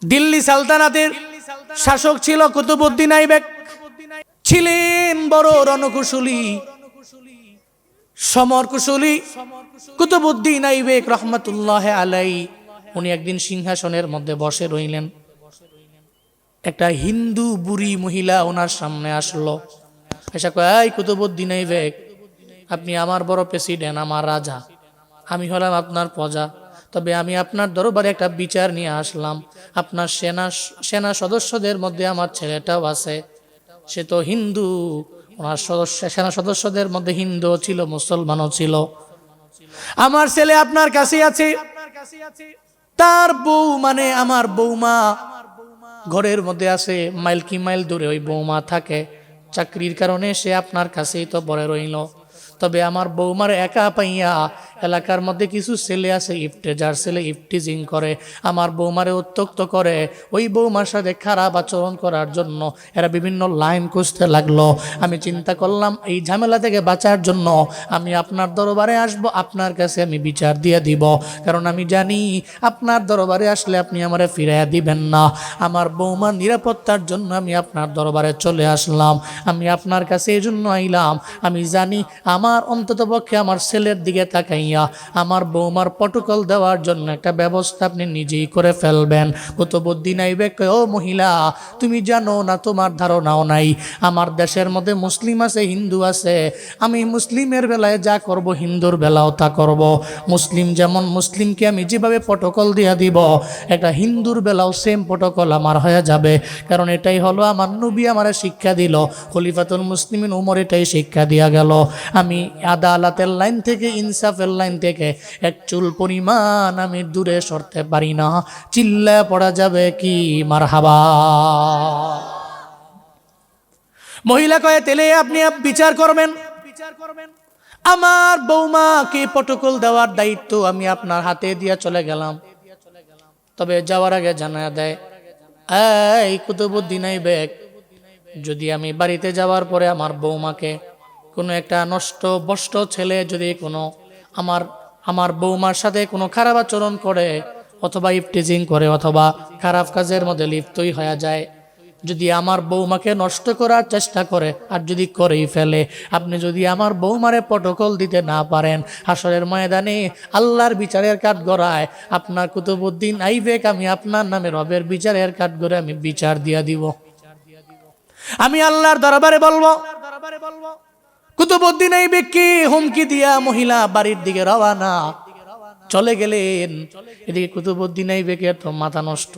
দিল্লি সালতানাতের শাসক ছিল কুতুবউদ্দিন আইবেক। ছিলেন বড় রণকুশলী, সমর কুশলী কুতুবউদ্দিন আইবেক রহমাতুল্লাহ আলাই। উনি একদিন সিংহাসনের মধ্যে বসে রইলেন। একটা হিন্দু বুড়ি মহিলা ওনার সামনে আসলো, এসে কয়, এই কুতুবউদ্দিন আইবেক, আপনি আমার বড় প্রেসিডেন্ট, আমার রাজা, আমি হলাম আপনার প্রজা, তবে আমি আপনার দরবারে একটা বিচার নিয়ে আসলাম। আপনার সেনা সদস্যদের মধ্যে আমার ছেলেটাও আছে, সে তো হিন্দু। ওনার সেনা সদস্যদের মধ্যে হিন্দু ছিল, মুসলমানও ছিল। আমার ছেলে আপনার কাছে আছে, তার বউ মানে আমার বৌমা ঘরের মধ্যে আছে, মাইল কি মাইল দূরে ওই বৌমা থাকে। চাকরির কারণে সে আপনার কাছেই তো পড়ে রইল। তবে আমার বৌমার একা পাইয়া এলাকার মধ্যে কিছু ছেলে আছে ইফটেজার ছেলে, ইফটিজিং করে, আমার বৌমারে উত্ত্যক্ত করে। ওই বৌমার সাথে খারাপ আচরণ করার জন্য এরা বিভিন্ন লাইন খুঁজতে লাগলো। আমি চিন্তা করলাম এই ঝামেলা থেকে বাঁচার জন্য আমি আপনার দরবারে আসব, আপনার কাছে আমি বিচার দিয়ে দিব, কারণ আমি জানি আপনার দরবারে আসলে আপনি আমারে ফিরাইয়া দিবেন না। আমার বৌমার নিরাপত্তার জন্য আমি আপনার দরবারে চলে আসলাম, আমি আপনার কাছে এই জন্য আইলাম। আমি জানি আমার অন্ততপক্ষে আমার ছেলের দিকে তাকাইয়া আমার বৌমার প্রটোকল দেওয়ার জন্য একটা ব্যবস্থা আপনি নিজেই করে ফেলবেন। কুতুবউদ্দিন আইবেক, ও মহিলা, তুমি জানো না, তোমার ধারণাও নাই, আমার দেশের মধ্যে মুসলিম আছে, হিন্দু আছে। আমি মুসলিমের বেলায় যা করব হিন্দুর বেলাও তা করব। মুসলিম যেমন মুসলিমকে আমি যেভাবে প্রটোকল দিয়ে দিব, একটা হিন্দুর বেলাও সেম প্রটোকল আমার হয়ে যাবে। কারণ এটাই হলো আমার নবী আমারে শিক্ষা দিল, খলিফাতুল মুসলিমিন উমর এটাই শিক্ষা দিয়া গেল। আমি আদালতের লাইন থেকে, ইনসাফের লাইন থেকে এক চুল পরিমাণ আমি দূরে সরতে পারি না। চিল্লায় পড়া যাবে কি মারহাবা। মহিলা কয়ে, তেলে আপনি বিচার করবেন, আমার বৌমাকে প্রটোকল দেওয়ার দায়িত্ব আমি আপনার হাতে দিয়ে চলে গেলাম। তবে যাওয়ার আগে জানায়া দেয়, এই কুতুবউদ্দিন আইবেক, যদি আমি বাড়িতে যাওয়ার পরে আমার বৌমাকে কোনো একটা নষ্ট বষ্ট ছেলে যদি কোনো আমার বৌমার সাথে কোনো খারাপ আচরণ করে, অথবা ইফটিজিং করে, অথবা খারাপ কাজের মধ্যে লিপ্তই হয়ে যায়, যদি আমার বৌমাকে নষ্ট করার চেষ্টা করে, আর যদি করেই ফেলে, আপনি যদি আমার বৌমারে প্রটোকল দিতে না পারেন, হাসরের ময়দানে আল্লাহর বিচারের কাঠগড়ায় আপনার কুতুবউদ্দিন আইবেক, আমি আপনার নামে রবের বিচারের কাঠগড়ে আমি বিচার দিয়া দিব। আমি আল্লাহর দরবারে বলবো। কুতুবউদ্দিন আইবেককে হুমকি দিয়া মহিলা বাড়ির দিকে রওনা চলে গেলেন। এদিকে কুতুবউদ্দিন আইবেকের তো মাথা নষ্ট,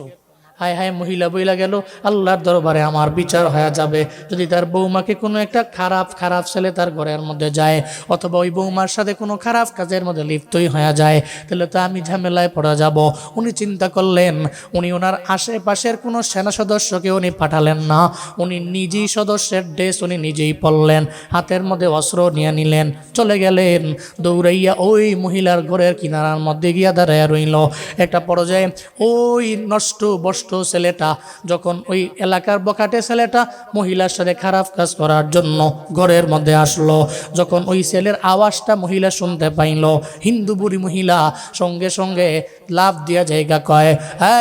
হায় হায়, মহিলা বইলা গেল আল্লাহর দরবারে আমার বিচার হয়ে যাবে। যদি তার বৌমাকে কোনো একটা খারাপ ছেলে তার ঘরের মধ্যে যায়, অথবা ওই বৌমার সাথে কোনো খারাপ কাজের মধ্যে লিপ্তই হয়ে যায়, তাহলে তো আমি ঝামেলায় পড়া যাব। উনি চিন্তা করলেন, উনি ওনার আশেপাশের কোনো সেনা সদস্যকে উনি পাঠালেন না, উনি নিজেই সদস্যের ড্রেস উনি নিজেই পরলেন, হাতের মধ্যে অস্ত্র নিয়ে নিলেন, চলে গেলেন। দৌড়াইয়া ওই মহিলার ঘরের কিনারার মধ্যে গিয়া দাঁড়াইয়া রইল। একটা পর্যায়ে ওই নষ্ট বষ্ট ছেলেটা, যখন ওই এলাকার বখাটে ছেলেটা মহিলার সাথে খারাপ কাজ করার জন্য ঘরের মধ্যে আসলো, যখন ওই ছেলের আওয়াজটা মহিলা শুনতে পাইল, হিন্দু বুড়ি মহিলা সঙ্গে সঙ্গে লাভ দিয়া জায়গা কয়,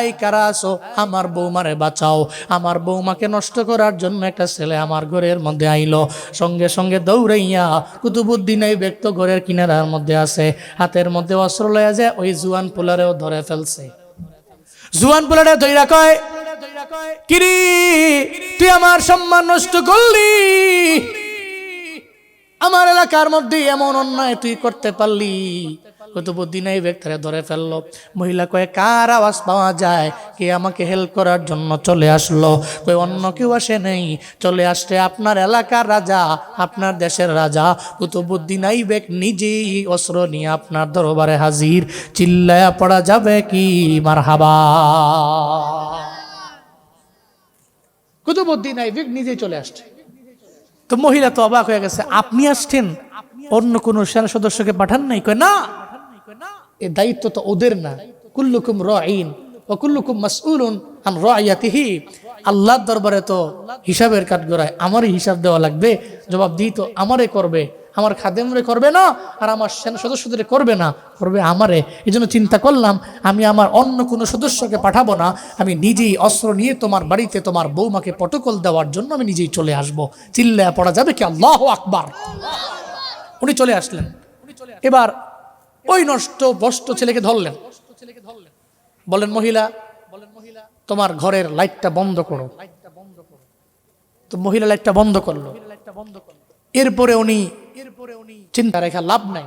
এই কারা আছো, আমার বৌমারে বাঁচাও, আমার বৌমাকে নষ্ট করার জন্য একটা ছেলে আমার ঘরের মধ্যে আইলো। সঙ্গে সঙ্গে দৌড়াইয়া কুতুবউদ্দিন আইবেক তো ঘরের কিনারার মধ্যে আছে, হাতের মধ্যে অস্ত্র লইয়া যায়, ওই জুয়ান পোলারেও ধরে ফেলছে। জুয়ান পোলারে ধইরা কয়, কিরি তুই আমার সম্মান নষ্ট করলি, আমার এলাকার মধ্যে এমন অন্যায় তুই করতে পারলি। কুতুবউদ্দিন আইবেক তারে ধরে ফেললো। মহিলা কয়ে, কার আওয়াজ পাওয়া যায়, কে আমাকে হেল্প করার জন্য চলে আসলো? কই অন্য কেউ আসে নেই, চলে আসছে আপনার এলাকার রাজা, আপনার দেশের রাজা কুতুবউদ্দিন আইবেক নিজেই অস্ত্র নিয়ে আপনার দরবারে হাজির। চিল্লায়া পড়া যাবে কি মারহাবা। কুতুবউদ্দিন আইবেক নিজেই চলে আসছে। তো মহিলা তো অবাক হয়ে গেছে, আপনি আসছেন, অন্য কোন সেনা সদস্যকে পাঠান নাই? কয় না, এই দায়িত্ব তো ওদের না, কুল্লুকুম রাঈন ওয়া কুল্লুকুম মাসউলুন আন রাইয়াতিহি। আল্লাহর দরবারে তো হিসাবের কাঠগড়ায় আমারই হিসাব দেওয়া লাগবে, জবাবদিহি তো আমারে করবে। আমার খাদেমরে করবে না, আর আমার সেনা সদস্যদের করবে না, করবে আমারে। এই জন্য চিন্তা করলাম আমি আমার অন্য কোনো সদস্যকে পাঠাবো না, আমি নিজেই অস্ত্র নিয়ে তোমার বাড়িতে তোমার বৌমাকে প্রটোকল দেওয়ার জন্য আমি নিজেই চলে আসব। চিল্লায়া পড়া যাবে কি আল্লাহু আকবার। উনি চলে আসলেন। এবার ওই নষ্ট বষ্ট ছেলেকে ধরলেন, বলেন মহিলা তোমার ঘরের লাইটটা বন্ধ করো। তো মহিলা লাইটটা বন্ধ করলো। এরপরে উনি চিন্তা রেখা লাভ নাই,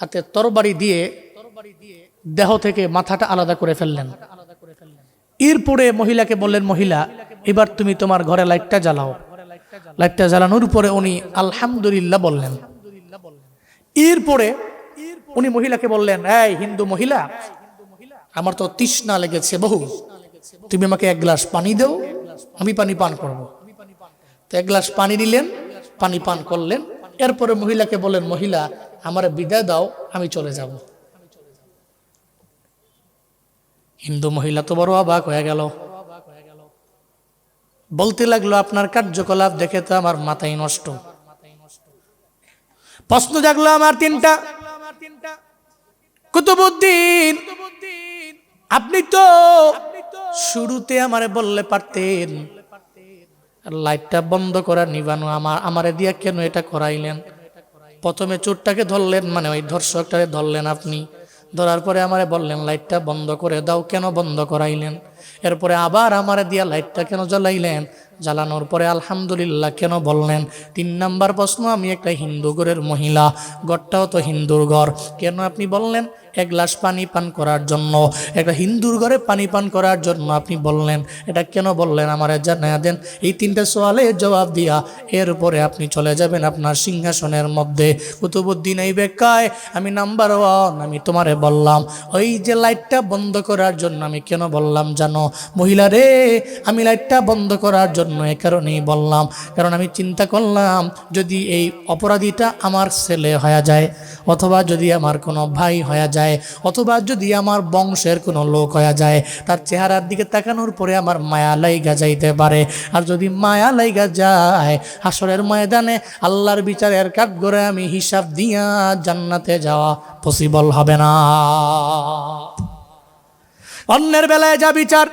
হাতে তরবারি দিয়ে দেহ থেকে মাথাটা আলাদা করে ফেললেন। এরপরে মহিলাকে বললেন, মহিলা এবার তুমি তোমার ঘরে লাইটটা জ্বালাও। লাইটটা জ্বালানোর পরে উনি আলহামদুলিল্লাহ বললেন। এরপরে উনি মহিলাকে বললেন, এই হিন্দু মহিলা, আমার তো তৃষ্ণা লেগেছে বহু, তুমি আমাকে এক গ্লাস পানি দাও, আমি পানি পান করব। তো এক গ্লাস পানি দিলেন, পানি পান করলেন। এরপরে মহিলাকে বললেন, মহিলা আমার বিদায় দাও, আমি চলে যাব। হিন্দু মহিলা তো বড় অবাক হয়ে গেল, বলতে লাগলো, আপনার কার্যকলাপ দেখে তো আমার মাথায় নষ্ট। প্রশ্ন জাগলো আমার তিনটা। কুতুবউদ্দিন, আপনি তো শুরুতে আমারে বললে পারতেন, লাইটটা বন্ধ করা নিবানো আমারে দিয়া কেন এটা করাইলেন? প্রথমে চোরটাকে ধরলেন, মানে ওই ধর্ষকটাকে ধরলেন আপনি, ধরার পরে আমারে বললেন লাইটটা বন্ধ করে দাও, কেন বন্ধ করাইলেন? এরপরে আবার আমারে দিয়া লাইটটা কেন জ্বালাইলেন? জ্বালানোর পরে আলহামদুলিল্লাহ কেন বললেন? 3 নাম্বার প্রশ্ন, আমি একটা হিন্দু ঘরের মহিলা, ঘরটাও তো হিন্দুর ঘর, কেন আপনি বললেন এক গ্লাস পানি পান করার জন্য? একটা হিন্দুর ঘরে পানি পান করার জন্য আপনি বললেন, এটা কেন বললেন আমারে জানায়া দেন। এই 3টা সওয়ালের জবাব দিয়া এরপরে আপনি চলে যাবেন আপনার সিংহাসনের মধ্যে। কুতুবউদ্দিন এই বেকায়, আমি নাম্বার 1 আমি তোমারে বললাম, ওই যে লাইটটা বন্ধ করার জন্য আমি কেন বললাম জানো? মহিলা রে, আমি লাইটটা বন্ধ করার জন্য এ কারণেই বললাম, কারণ আমি চিন্তা করলাম যদি এই অপরাধীটা আমার ছেলে হয়ে যায়, অথবা যদি আমার কোনো ভাই হয়ে যায়, অথবা যদি আমার বংশের কোনো লোক হয়ে যায়, তার চেহারার দিকে তাকানোর পরে আমার মায়া লাইগা যাইতে পারে। আর যদি মায়া লাইগা যায়, হাসরের ময়দানে আল্লাহর বিচারের কাঠগড়ে আমি হিসাব দিয়া জান্নাতে যাওয়া পসিবল হবে না। অন্যের বেলায় যা বিচার,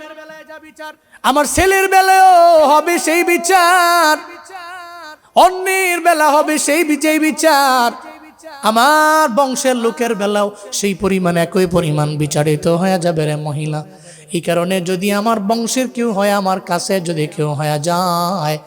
আমার ছেলের বেলায়ও হবে সেই বিচার, অন্যের বেলা হবে সেই বিচার, আমার বংশের লোকের বেলাও সেই পরিমাণ, একই পরিমাণ বিচারিত হয়ে যাবে রে মহিলা। এই কারণে যদি আমার বংশের কেউ হয়, আমার কাছে যদি কেউ হয়ে যায়,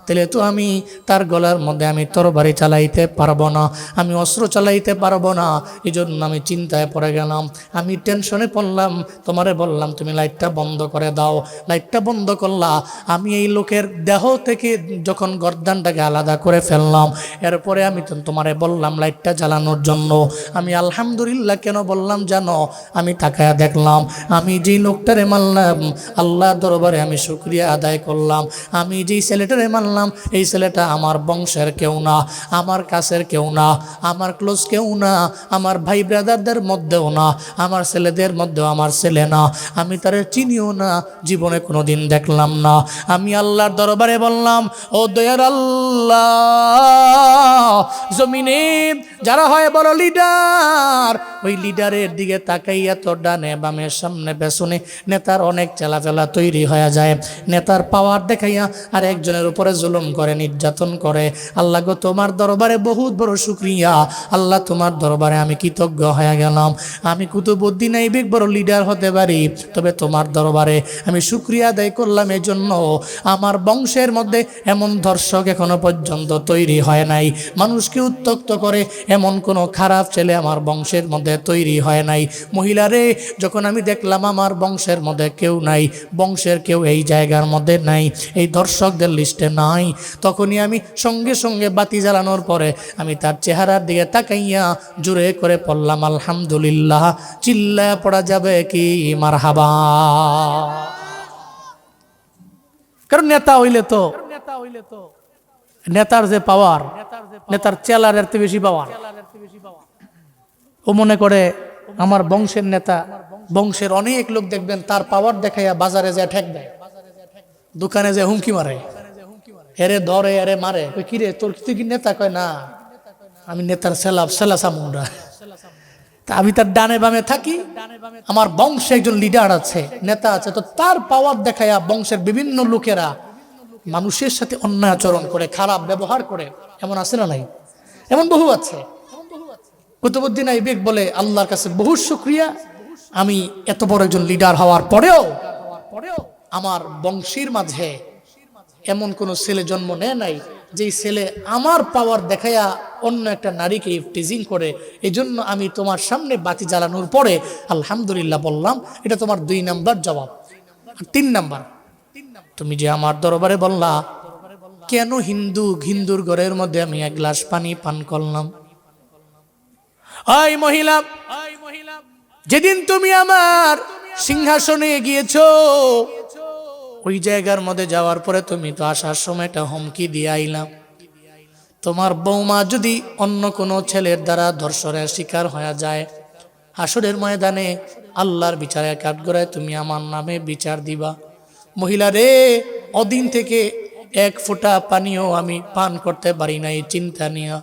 তাহলে তো আমি তার গলার মধ্যে আমি তরবারি চালাইতে পারবো না, আমি অস্ত্র চালাইতে পারবো না। এই জন্য আমি চিন্তায় পড়ে গেলাম, আমি টেনশনে পড়লাম, তোমারে বললাম তুমি লাইটটা বন্ধ করে দাও। লাইটটা বন্ধ করলা, আমি এই লোকের দেহ থেকে যখন গর্দানটাকে আলাদা করে ফেললাম, এরপরে আমি তোমারে বললাম লাইটটা জ্বালানোর জন্য। আমি আলহামদুলিল্লাহ কেন বললাম জানো? আমি তাকায়া দেখলাম, আমি যেই লোকটারে মারলাম, আল্লাহ দরবারে আমি শুকরিয়া আদায় করলাম, আমি যেই ছেলেটারে মারলাম, এই ছেলেটা আমার বংশের কেউ না, আমার কাছের কেউ না, আমার ক্লোজ কেউ না, আমার ভাই ব্রাদারদের মধ্যেও না, আমার ছেলেদের মধ্যেও আমার ছেলে না, আমি তারে চিনিও না, জীবনে কোনোদিন দেখলাম না। আমি আল্লাহর দরবারে বললাম, ও দয়ার আল্লাহ, জমিনে যারা হয় বড় লিডার, ওই লিডারের দিকে তাকাইয়া তো ডানে বামে সামনে পেছনে নেতার অনেক চেলাফেলা তৈরি হয়ে যায়, নেতার পাওয়ার দেখাইয়া আর একজনের উপরে জুলুম করে, নির্যাতন করে। আল্লাহ গো, তোমার দরবারে বহুত বড় শুকরিয়া, আল্লাহ তোমার দরবারে আমি কৃতজ্ঞ হয়ে গেলাম। আমি কুতুবউদ্দিন আইবেক বড় লিডার হতে পারি, তবে তোমার দরবারে আমি শুকরিয়া আদায় করলাম এই জন্য আমার বংশের মধ্যে এমন ধর্ষক এখনো পর্যন্ত তৈরি হয় নাই, মানুষকে উত্ত্যক্ত করে এমন কোনো খারাপ ছেলে আমার বংশের মধ্যে তৈরি হয় নাই। মহিলারে, যখন আমি দেখলাম আমার বংশের মধ্যে কেউ নাই, বংশের কেউ এই জায়গার মধ্যে নাই, এই ধর্ষকদের লিস্টে নাই, তখনই আমি সঙ্গে সঙ্গে বাতি জ্বালানোর পরে আমি তার চেহারার দিকে তাকাইয়া জোরে করে পড়লাম আলহামদুলিল্লাহ। চিল্লায়া পড়া যাবে কি মারহাবা? কারণ নেতা হইলে তো নেতার যে পাওয়ার, নেতার চেলার এর থেকে বেশি পাওয়ার। ও মনে করে আমার বংশের নেতা, বংশের অনেক লোক দেখবেন তার পাওয়ার দেখাইয়া বাজারে যায় ঠেক দেয়, দোকানে যায় হুমকি মারে, এরে ধরে এরে মারে, কিরে তোর তুই কি নেতা? কয় না, আমি নেতার সেলাসা মুন্ডা। তা আমি তার ডানে বামে থাকি, আমার বংশে একজন লিডার আছে, নেতা আছে, তো তার পাওয়ার দেখায়া বংশের বিভিন্ন লোকেরা মানুষের সাথে অন্যায় আচরণ করে, খারাপ ব্যবহার করে। এমন আছে না নাই? এমন বহু আছে। কুতুবউদ্দিন আইবেক বলে, আল্লাহর কাছে বহু শুকরিয়া, আমি এত বড় একজন লিডার হওয়ার পরেও আমার বংশীর মাঝে এমন কোন ছেলে জন্ম নেয় নাই যেই ছেলে আমার পাওয়ার দেখায়া অন্য একটা নারীকে টিজিং করে। এই জন্য আমি তোমার সামনে বাতি জ্বালানোর পরে আলহামদুলিল্লাহ বললাম। এটা তোমার 2 নাম্বার জবাব। 3 নাম্বার, তুমি যে আমার দরবারে বললা কেন হিন্দুর ঘরের মধ্যে আমি 1 গ্লাস পানি পান করলাম। ওই মহিলা, যেদিন তুমি আমার সিংহাসনে গিয়েছো, ওই জায়গার মধ্যে যাওয়ার পরে তুমি তো আসার সময় একটা হুমকি দিয়ে আইলাম, তোমার বৌমা যদি অন্য কোনো ছেলের দ্বারা ধর্ষণের শিকার হয়ে যায়, হাসরের ময়দানে আল্লাহর বিচারে কাঠগড়ায় তুমি আমার নামে বিচার দিবা। মহিলা রে, ওদিন থেকে 1 ফোঁটা পানিও আমি পান করতে পারি নাই, চিন্তা নিয়া,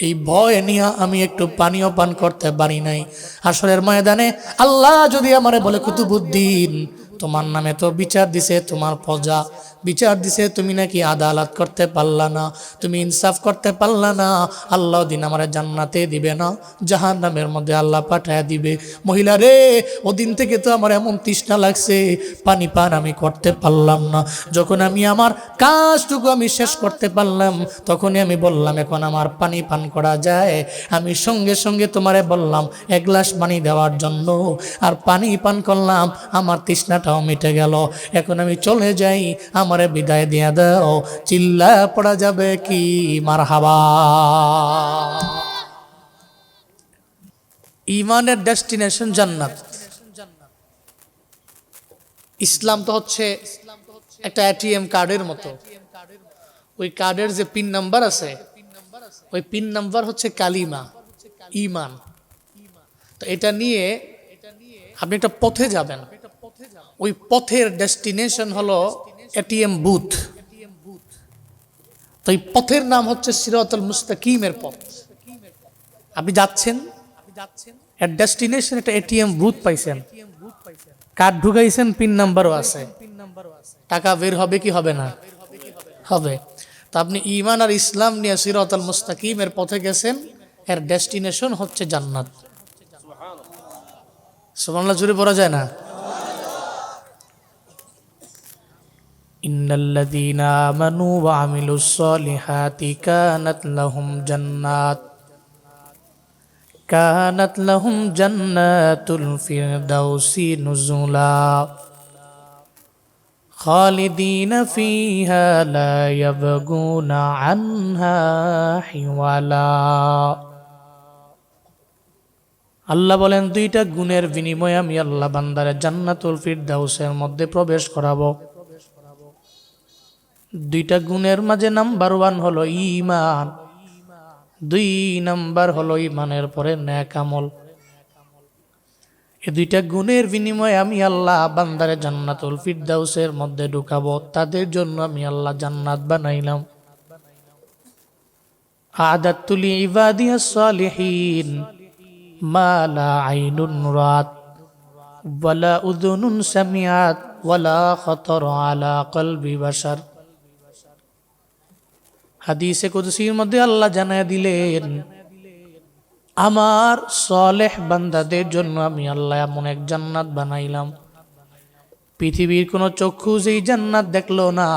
এই ভয় নিয়া আমি একটু পানিও পান করতে পারি নাই। হাসরের ময়দানে আল্লাহ যদি আমারে বলে, কুতুবউদ্দিন তোমার নামে তো বিচার দিছে তোমার প্রজা, বিচার দিছে, তুমি নাকি আদালত করতে পারলা না, তুমি ইনসাফ করতে পারলা না, আল্লাহ দিন আমার জান্নাতে দিবে না, জাহান্নামের মধ্যে আল্লাহ পাঠায় দিবে। মহিলা রে, ওদিন থেকে তো আমার এমন তৃষ্ণা লাগছে, পানি পান আমি করতে পারলাম না। যখন আমি আমার কাজটুকু আমি শেষ করতে পারলাম, তখনই আমি বললাম এখন আমার পানি পান করা যায়। আমি সঙ্গে সঙ্গে তোমারে বললাম 1 গ্লাস পানি দেওয়ার জন্য, আর পানি পান করলাম, আমার তৃষ্ণাটাও মিটে গেল। এখন আমি চলে যাই, আমারে বিদায় দিয়ে দাও। চিল্লা পড়া যাবে কি মারহাবা। ইমানের ডেস্টিনেশন জান্নাত। ইসলাম তো হচ্ছে একটা এটিএম কার্ডের মতো। ওই কার্ডের যে পিন নাম্বার আছে, ওই পিন নাম্বার হচ্ছে কালিমা, ইমান। তো এটা নিয়ে আপনি একটা পথে যাবেন, ওই পথের ডেস্টিনেশন হলো এটিএম বুথ। তো এই পথের নাম হচ্ছে সিরাতুল মুস্তাকিমের পথ। আপনি যাচ্ছেন, এর ডেস্টিনেশন একটা এটিএম বুথ পাইছেন, কার্ড ঢুকাইছেন, পিন নাম্বারও আছে, টাকা বের হবে কি হবে না? হবে। তো আপনি ঈমান আর ইসলাম নিয়ে সিরাতুল মুস্তাকিমের পথে গেছেন, এর ডেস্টিনেশন হচ্ছে জান্নাত। সুবহানাল্লাহ, জোরে পড়া যায় না? ইন্নাল্লাযীনা আমানু ওয়া আমিলুস সলিহাতি কানাত লাহুম জান্নাতুল ফিরদাউসি নুজুলা খালিদিনা ফিহা লা ইয়াবগুনা আনহা হিওয়ালা। আল্লাহ বলেন, 2টা গুণের বিনিময়ে আমি আল্লাহ বান্দারে জান্নাতুল ফিরদাউসের মধ্যে প্রবেশ করাবো। 2টা গুণের মাঝে নাম্বার 1 হলো ঈমান, 2 নাম্বার হলো ঈমানের পরে নেক আমল। এই 2টা গুণের বিনিময়ে আমি আল্লাহ বান্দারে জান্নাতুল ফিরদাউসের মধ্যে ঢুকাবো। তাদের জন্য আমি আল্লাহ জান্নাত বানাইলাম। আ'দাতু লিইবাদিয়াস সালিহিন মা লা আইনুন রাত ওয়ালা উযুনুন সামিআত ওয়ালা খাতার আলা কলবি বাশার। হাদিসে কুদসির মধ্যে আল্লাহ জানায় দিলেন, আমার সালেহ বান্দাদের জন্য আমি আল্লাহ এমন এক জান্নাত বানাইলাম, পৃথিবীর কোন চক্ষু যেই জান্নাত দেখলো না,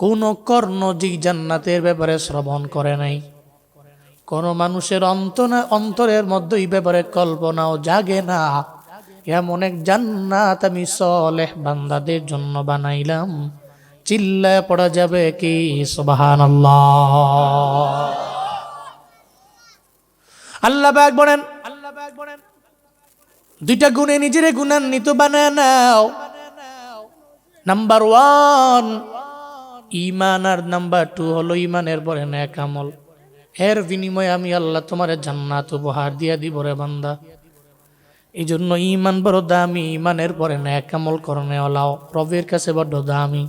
কোন কর্ণ যেই জান্নাতের ব্যাপারে শ্রবণ করে নাই, কোন মানুষের অন্তরের মধ্যে এই ব্যাপারে কল্পনাও জাগে না, এমন এক জান্নাত আমি সালেহ বান্দাদের জন্য বানাইলাম। চিল্লায় পড়া যাবে কি সুবহানাল্লাহ। আল্লাহ পাক বলেন, 2টা গুণে নিজেরে গুণান্বিত বানায় নাও। নাম্বার 1 ঈমান, আর নাম্বার 2 হলো ঈমানের পরে নেক আমল। এর বিনিময়ে আমি আল্লাহ তোমার জান্নাত উপহার দিয়া দিব রে বান্দা। এই জন্য ঈমান বড় দামি, ঈমানের পরে নেক আমল করনে ওলাও রবের কাছে বড় দামি।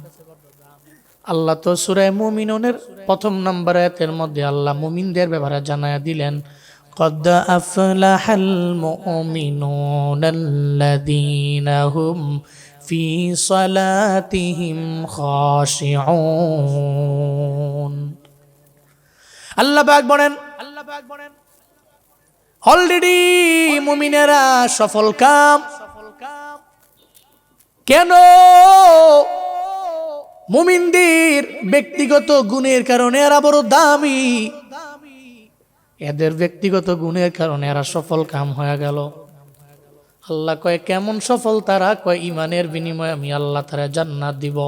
আল্লাহ তো সূরা মুমিনুনের প্রথম নম্বর আয়াতের মধ্যে আল্লাহ মুমিনদের ব্যাপারে জানায়া দিলেন, قد أفلح المؤمنون الذين هم في صلاتهم خاشعون। আল্লাহ পাক বলেন অলরেডি মুমিনেরা সফল কাম। কেন? মুমিনদের ব্যক্তিগত গুণের কারণে এরা বড় দামি, এদের ব্যক্তিগত গুণের কারণে এরা সফল কাম হয়ে গেল। আল্লাহ কয় কেমন সফল তারা? কয় ইমানের বিনিময়ে আমি আল্লাহ তারা জান্নাত দিব।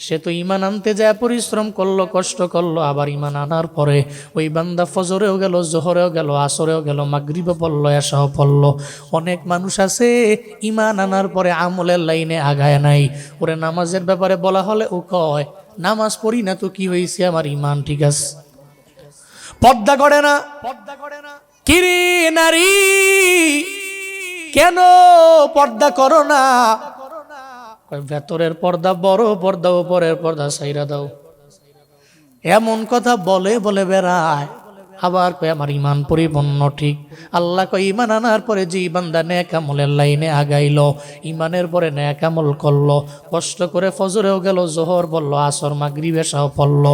সে তো ইমান আনতে যায় পরিশ্রম করলো, কষ্ট করলো, আবার ইমান আনার পরে ওই বান্দা ফজরেও গেল, জোহরেও গেল, আসরেও গেল, মাগরিবও পড়লো, এশাও পড়লো। অনেক মানুষ আছে ইমান আনার পরে আমলের লাইনে আগায় নাই। ওরে নামাজের ব্যাপারে বলা হলে ও কয় নামাজ পড়ি না তো কি হয়েছে, আমার ইমান ঠিক আছে। পর্দা করে না। কিরে নারী, কেন পর্দা করো না? ভেতরের পর্দা বড়, পর্দা উপরের পর্দা সাইরা দাও। এমন কথা বলে বলে বেড়ায়। আবার কয় আমার ইমান পরিপূর্ণ ঠিক। আল্লাহ কয় ইমান আনার পরে যে বান্দা নেক আমলের লাইনে আগাইলো, ইমানের পরে নেক আমল করলো, কষ্ট করে ফজরেও গেল, জোহর বললো, আসর মাগরিব এশাও পড়লো,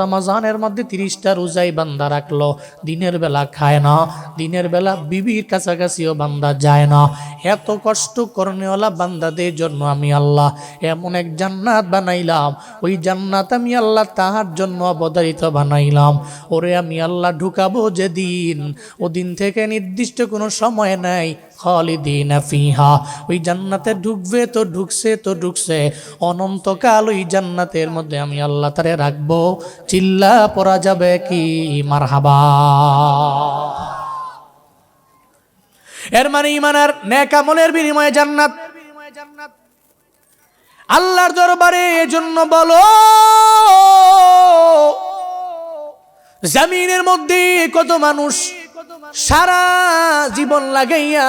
রমাজানের মধ্যে 30টা রোজাই বান্দা রাখলো, দিনের বেলা খায় না, দিনের বেলা বিবির কাছাকাছিও বান্দা যায় না। এত কষ্ট করনেওয়ালা বান্দাদের জন্য আমি আল্লাহ এমন এক জান্নাত বানাইলাম। ওই জান্নাত আমি আল্লাহ তাহার জন্য অবধারিত বানাইলাম। ওরে আমি আল্লাহ ঢুকাবো যেদিন, ওদিন থেকে নির্দিষ্ট কোনো সময় নাই। খালিদিনা ফিহা, ওই জান্নাতে ঢুকবে তো ঢুকছে তো ঢুকছে, অনন্তকাল ওই জান্নাতের মধ্যে আমি আল্লাহ তারে রাখবো। চিল্লা পড়া যাবে কি মারহাবা? এর মানে ঈমান আর নেক আমলের বিনিময়ে জান্নাত। আল্লাহর দরবারে এজন্য বলো, জমিনের মধ্যে কত মানুষ সারা জীবন লাগাইয়া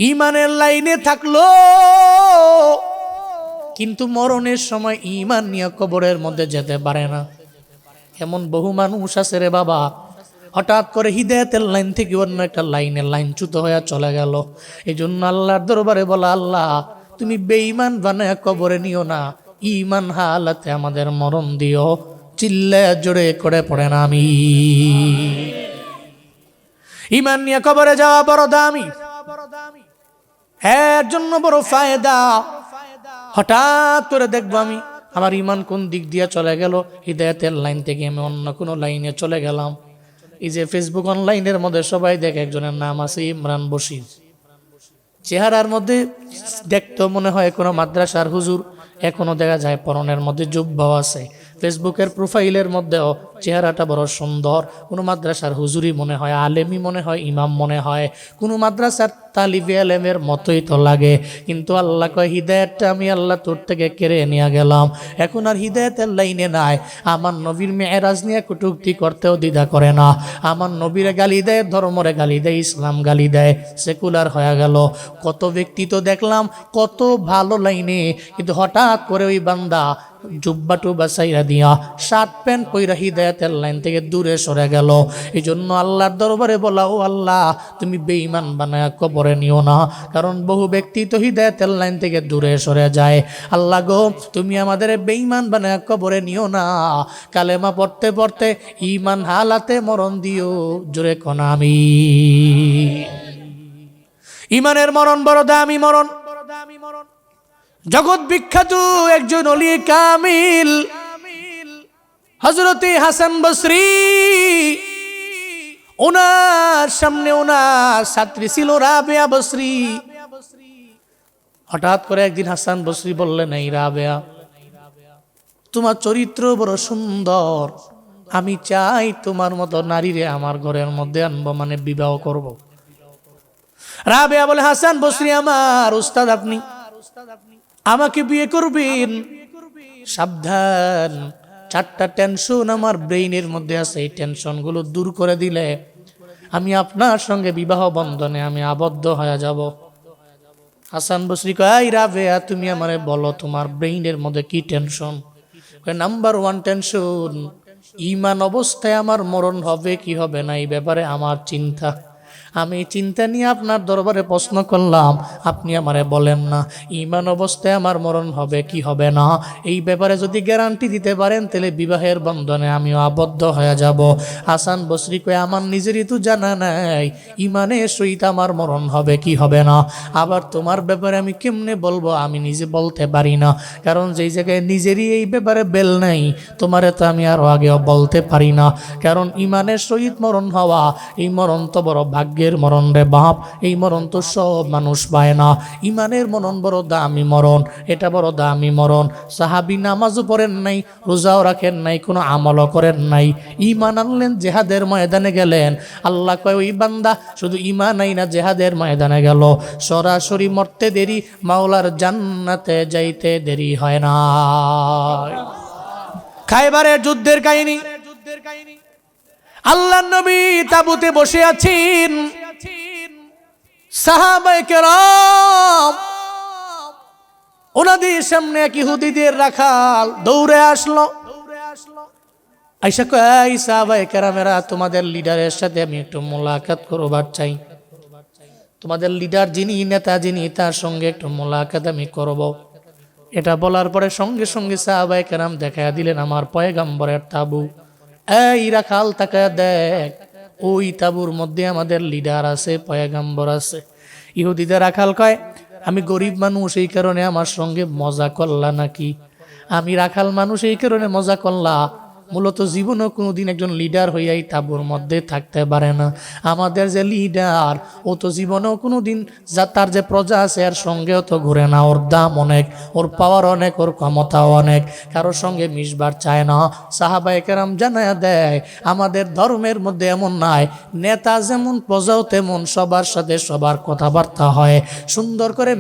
ঈমানের লাইনে থাকলো, কিন্তু মরণের সময় ঈমান নিয়ে কবরের মধ্যে যেতে পারে না। এমন বহু মানুষ আছে রে বাবা, হঠাৎ করে হিদায়াতের লাইন থেকে অন্য একটা লাইনের লাইনচ্যুত হয়ে চলে গেল। এই জন্য আল্লাহর দরবারে বলা, আল্লাহ তুমি বেঈমান বানায় কবরে নিও না, ঈমান হালাতে আমাদের মরণ দিও। চিল্লা জোরে করে পড়েন আমি। ঈমান নিয়ে কবরে যাওয়া বড় দামি, এর জন্য বড় ফায়দা। হঠাৎ করে দেখবো আমি আমার ঈমান কোন দিক দিয়ে চলে গেল, হিদায়াতের লাইন থেকে আমি অন্য কোনো লাইনে চলে গেলাম। এই যে ফেসবুক অনলাইনের মধ্যে সবাই দেখে, একজনের নাম আছে ইমরান বশির। চেহারার মধ্যে দেখতে মনে হয় কোনো মাদ্রাসার হুজুর, এখনো দেখা যায় পরনের মধ্যে জুব্বাও আছে। ফেসবুকের প্রোফাইলের মধ্যেও চেহারাটা বড় সুন্দর, কোনো মাদ্রাসার হুজুরি মনে হয়, আলেমি মনে হয়, ইমাম মনে হয়, কোনো মাদ্রাসার তালিবে আলেমের মতোই তো লাগে। কিন্তু আল্লাহ কয় হিদায়াতটা আমি আল্লাহ তোর থেকে কেড়ে নিয়ে গেলাম, এখন আর হিদায়াতের লাইনে নাই। আমার নবীর মেয়েরাজ নিয়ে কটূক্তি করতেও দ্বিধা করে না। আমার নবীরে গালি দেয়, ধর্মরে গালি দেয়, ইসলাম গালি দেয়, সেকুলার হয়ে গেল। কত ব্যক্তি তো দেখলাম কত ভালো লাইনে, কিন্তু হঠাৎ করে ওই বান্দা জুব্বা টুব্বা সাইরা দিয়া শার্ট প্যান্ট পইরা হিদায়াতের লাইন থেকে দূরে সরে গেল। এই জন্য আল্লাহর দরবারে বলা, ও আল্লাহ তুমি বেঈমান বানায়া কবরে নিও না, কারণ বহু ব্যক্তি তো হিদায়াতের লাইন থেকে দূরে সরে যায়। আল্লাহ গো তুমি আমাদের বেঈমান বানায়া কবরে নিও না, কালেমা পড়তে পড়তে ঈমান হালাতে মরণ দিও। জোরে কোন আমিন। ঈমানের মরণ বড় দামি মরণ। জগৎ বিখ্যাত একজন ওলি কামিল হযরতে হাসান বসরি, ওনার সামনে ওনার ছাত্রী ছিল রাবেয়া বসরি। হঠাৎ করে একদিন হাসান বসরি বললেন, এই রাবেয়া, তোমার চরিত্র বড় সুন্দর, আমি চাই তোমার মতো নারীরে আমার ঘরের মধ্যে আনবো, মানে বিবাহ করব। রাবেয়া বলে, হাসান বসরি আমার উস্তাদ, আপনি আমাকে বিয়ে করবেন? সাবধান, 4টা টেনশন আমার ব্রেইনের মধ্যে আছে, এই টেনশনগুলো দূর করে দিলে আমি আপনার সঙ্গে বিবাহ বন্ধনে আমি আবদ্ধ হয়ে যাব। হাসান বসরি কয়, এই রাবেয়া তুমি আমারে বলো তোমার ব্রেইনের মধ্যে কি টেনশন? নাম্বার 1 টেনশন, ঈমান অবস্থায় আমার মরণ হবে কি হবে না এই ব্যাপারে আমার চিন্তা। আমি চিন্তা নিয়ে আপনার দরবারে প্রশ্ন করলাম, আপনি আমারে বলেন না ঈমান অবস্থায় আমার মরণ হবে কি হবে না, এই ব্যাপারে যদি গ্যারান্টি দিতে পারেন তাহলে বিবাহের বন্ধনে আমিও আবদ্ধ হয়ে যাব। হাসান বসরি কয়, আমার নিজেরই তো জানা নাই ঈমানের সহিত আমার মরণ হবে কি হবে না, আবার তোমার ব্যাপারে আমি কেমনে বলবো, আমি নিজে বলতে পারি না, কারণ যেই জায়গায় নিজেরই এই ব্যাপারে বেল নাই তোমারে তো আমি আরো আগেও বলতে পারি না। কারণ ঈমানের সহিত মরণ হওয়া, এই মরণ তো বড় ভাগ্যের মরণ রে বাপ, এই মরণ তো সব মানুষ পায় না। ঈমানের মরণ বড় দামি মরণ, এটা বড় দামি মরণ। সাহাবী নামাজও পড়েন নাই, রোজাও রাখেন নাই, কোনো আমলও করেন নাই, ঈমান আনলেন, জেহাদের ময়দানে গেলেন। আল্লাহ কয় ওই বান্দা শুধু ঈমান নাই না জেহাদের ময়দানে গেল, সরাসরি মরতে দেরি, মাওলার জান্নাতে যাইতে দেরি হয় না। খায়বারের যুদ্ধের কাহিনী, আল্লাহর নবী তাঁবুতে বসে আছেন, সাহাবায়ে কেরাম ওনাদের সামনে এক ইহুদিদের রাখাল দৌড়ে আসলো। আয়েশা কয়, সাহাবায়ে কেরামেরা তোমাদের লিডারের সাথে আমি একটু মোলাকাত করবার চাই, তোমাদের লিডার যিনি, নেতা যিনি, তার সঙ্গে একটু মোলাকাত আমি করব। এটা বলার পরে সঙ্গে সঙ্গে সাহাবায়ে কেরাম দেখায়া দিলেন আমার পয়গম্বরের তাঁবু। এই রাখাল তাকায়া দেখ, ওই তাঁবুর মধ্যে আমাদের লিডার আছে, পয়গম্বর আছে। ইহুদিদের রাখাল কয়, আমি গরিব মানুষ এই কারণে আমার সঙ্গে মজা করলা নাকি? আমি রাখাল মানুষ এই কারণে মজা করলা? মূলত জীবনেও কোনোদিন একজন লিডার হইয়াই তাঁবুর মধ্যে থাকতে পারে না। আমাদের যে লিডার, ও তো জীবনেও কোনোদিন তার যে প্রজা আছে এর সঙ্গেও তো ঘুরে না, ওর দাম অনেক, ওর পাওয়ার অনেক, ওর ক্ষমতাও অনেক, কারোর সঙ্গে মিশবার চায় না। সাহাবায়ে কেরাম জানায়া দেয় আমাদের ধর্মের মধ্যে এমন নাই, নেতা যেমন প্রজাও তেমন, সবার সাথে সবার কথাবার্তা হয়, সুন্দর করে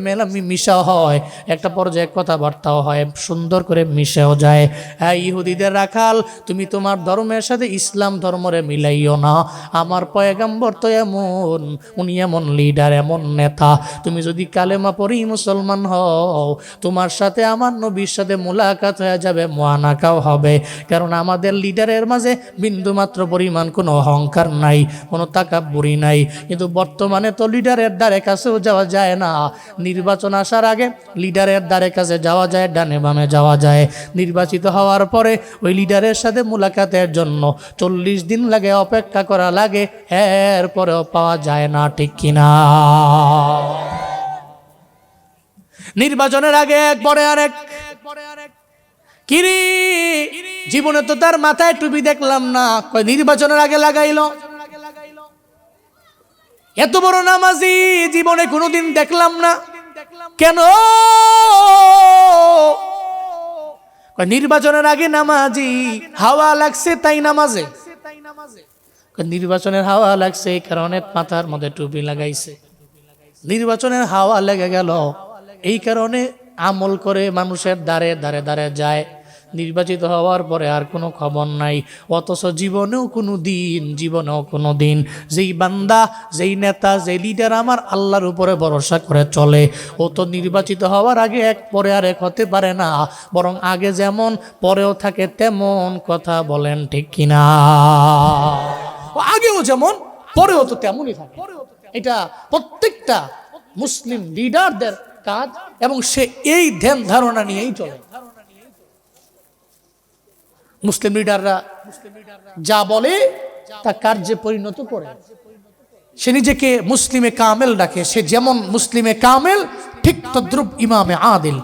মিশা হয়, একটা পর্যায়ে কথাবার্তাও হয়, সুন্দর করে মিশেও যায়। হ্যাঁ ইহুদিদের রাখাল, তুমি তোমার ধর্মের সাথে ইসলাম ধর্মরে মিলাইও না। আমার পয়গম্বর তো এমন, উনি এমন লিডার, এমন নেতা, তুমি যদি কালেমা পড়ি মুসলমান হও, তোমার সাথে আমার নবীর সাথে মুলাকাত হয়ে যাবে, মুআনাকাও হবে। কারণ আমাদের লিডারের মাঝে বিন্দুমাত্র পরিমাণ কোনো অহংকার নাই, কোনো তাকাব্বুরি নাই। কিন্তু বর্তমানে তো লিডারের দ্বারে কাছেও যাওয়া যায় না। নির্বাচন আসার আগে লিডারের দ্বারে কাছে যাওয়া যায়, ডানে বামে যাওয়া যায়, নির্বাচিত হওয়ার পরে ওই লিডারের সাথে মুলাকাতের জন্য 40 দিন লাগে, অপেক্ষা করা লাগে, এরপরেও পাওয়া যায় না, ঠিক কিনা? নির্বাচনের আগে এক পরে আরেক। কিরি জীবনে তো তার মাথায় টুপি দেখলাম না, কয় নির্বাচনের আগে লাগাইলো। এত বড় নামাজি জীবনে কোনোদিন দেখলাম না, কেন? নির্বাচনের আগে নামাজি, হাওয়া লাগছে তাই নামাজে। নির্বাচনের হাওয়া লাগছে এই কারণে মাথার মধ্যে টুপি লাগাইছে। নির্বাচনের হাওয়া লেগে গেল এই কারণে আমল করে মানুষের দ্বারে দ্বারে দ্বারে যায়। নির্বাচিত হওয়ার পরে আর কোনো খবর নাই। অথচ জীবনেও কোনো দিন যেই বান্দা, যেই নেতা, যেই লিডার আমার আল্লাহর উপরে ভরসা করে চলে, ও তো নির্বাচিত হওয়ার আগে এক পরে আর এক হতে পারে না, বরং আগে যেমন পরেও থাকে তেমন। কথা বলেন ঠিক কিনা? ও আগেও যেমন পরেও তো তেমনই থাকে। এটা প্রত্যেকটা মুসলিম লিডারদের কাজ, এবং সে এই ধ্যান ধারণা নিয়েই চলে। মুসলিম লিডাররা যা বলে তা কার্যে পরিণত করে। সে নিজেকে মুসলিমে কামেল ডাকে, সে যেমন মুসলিমে কামেল ঠিক তদ্রুপ ইমামে আদিল।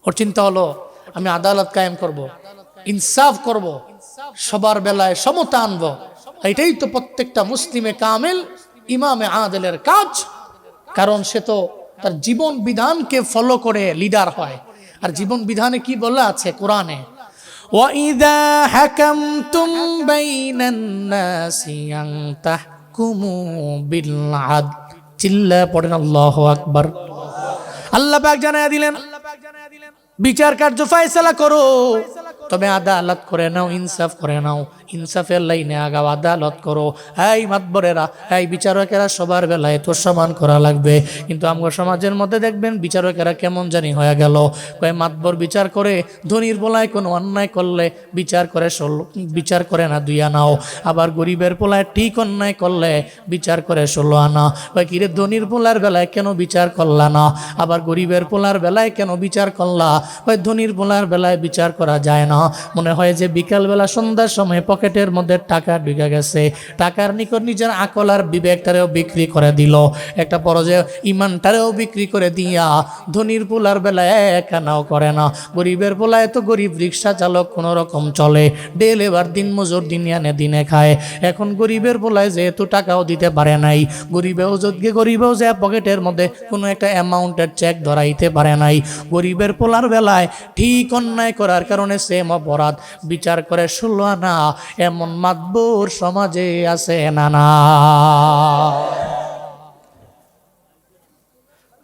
ওর চিন্তা হলো আমি আদালত কায়েম করব, ইনসাফ করব, সবার বেলায় সমতা আনবো। এটাই তো প্রত্যেকটা মুসলিমে কামেল ইমামে আদিলের কাজ। কারণ সে তো তার জীবন বিধানকে ফলো করে লিডার হয়। আর জীবন বিধানে কি বলা আছে কোরআনে? ওয়াইদা হাকামতুম বাইনান নাসি আন তাহকুমু বিল আদল। চিল্লা পড়েন আল্লাহু আকবার। আল্লাহ পাক জানায়া দিলেন বিচার কার্য ফয়সালা করো, তবে আদালত করে নাও, ইনসাফ করে নাও। ইনসাফের লাইনে আগাও, আদালত করো। এই মাতবরেরা, এই বিচারকেরা সবার বেলায় তো সমান করা লাগবে। কিন্তু আমার সমাজের মধ্যে দেখবেন বিচারকেরা কেমন জানি হয়ে গেল, কয় মাতবর বিচার করে, ধনীর পোলায় কোনো অন্যায় করলে বিচার করে না 2 আনাও, আবার গরিবের পোলায় ঠিক অন্যায় করলে বিচার করে 16 আনা। কয় কিরে ধনীর পোলার বেলায় কেন বিচার করলা না, আবার গরিবের পোলার বেলায় কেন বিচার করলা? কয় ধনীর পোলার বেলায় বিচার করা যায় না, মনে হয় যে বিকালবেলা সন্ধ্যার সময় পকেটের মধ্যে টাকা ঢুকে গেছে, টাকার নিকট নিজের আকল আর বিবেকটারেও বিক্রি করে দিল, একটা পর্যায়ে ইমানটারেও বিক্রি করে দিয়া ধনীর পোলার বেলায় এক আনাও করে না। গরিবের পোলায় তো গরিব রিক্সা চালক কোনো রকম চলে, ডেল এবার দিন মজুর দিনে আনে দিনে খায়। এখন গরিবের পোলায় যেহেতু টাকাও দিতে পারে নাই, গরিবেও যে পকেটের মধ্যে কোনো একটা অ্যামাউন্টের চেক ধরাইতে পারে নাই, গরিবের পোলার বেলায় ঠিক অন্যায় করার কারণে সেম অপরাধ বিচার করে 16 আনা। এমন মাতবর সমাজে আছে না? না,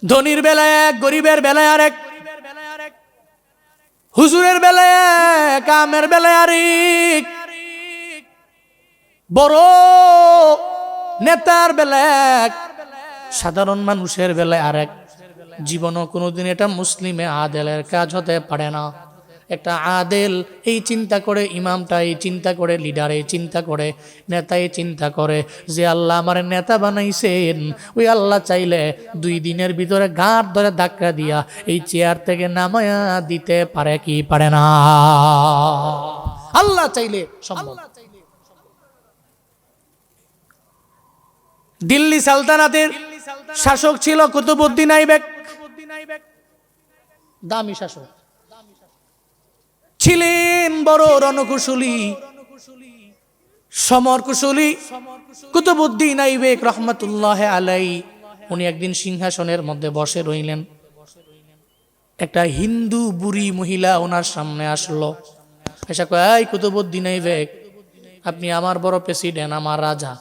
ধনীর বেলায় এক, গরিবের বেলায় আরেক, হুজুরের বেলায় এক, কামের বেলায় আরেক, বড় নেতার বেলায় এক, সাধারণ মানুষের বেলায় আরেক। জীবনও কোনোদিন এটা মুসলিমে আদেলের কাজ হতে পারে না। একটা আদেল এই চিন্তা করে, ইমামটা এই চিন্তা করে, লিডার এই চিন্তা করে, নেতা এই চিন্তা করে যে আল্লাহ আমার নেতা বানাইছেন, ওই আল্লাহ চাইলে 2 দিনের ভিতরে গাঁট ধরে ধাক্কা দিয়া এই চেয়ার থেকে নামায়া দিতে পারে কি পারে না? আল্লাহ চাইলে সম্ভব। দিল্লি সালতানাতের শাসক ছিল কুতুবউদ্দিন আইবেক, দামি শাসক ছিলেন, বড় রণকুশলী, সমর কুশলী কুতুবউদ্দিন আইবেক রহমতুল্লাহ আলাই। উনি একদিন সিংহাসনের মধ্যে বসে রইলেন, একটা হিন্দু বুড়ি মহিলা ওনার সামনে আসলো, এসে কয়, এই কুতুবউদ্দিন আইবেক, আপনি আমার বড় প্রেসিডেন্ট, আমার রাজা,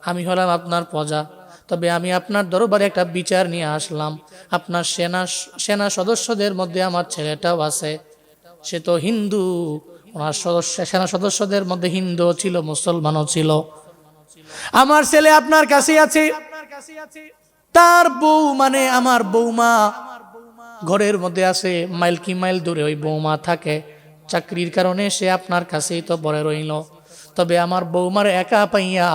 আমি হলাম আপনার প্রজা, তবে আমি আপনার দরবারে একটা বিচার নিয়ে আসলাম। আপনার সেনা সদস্যদের মধ্যে আমার ছেলেটাও আছে, সে তো হিন্দু, ওনার সেনা সদস্যদের মধ্যে হিন্দু ছিল, মুসলমানও ছিল। আমার ছেলে আপনার কাছে আছে, তার বউ মানে আমার বৌমা ঘরের মধ্যে আছে, মাইল কি মাইল দূরে ওই বৌমা থাকে, চাকরির কারণে সে আপনার কাছেই তো বড় রইল। তবে আমার বৌমার একা পাইয়া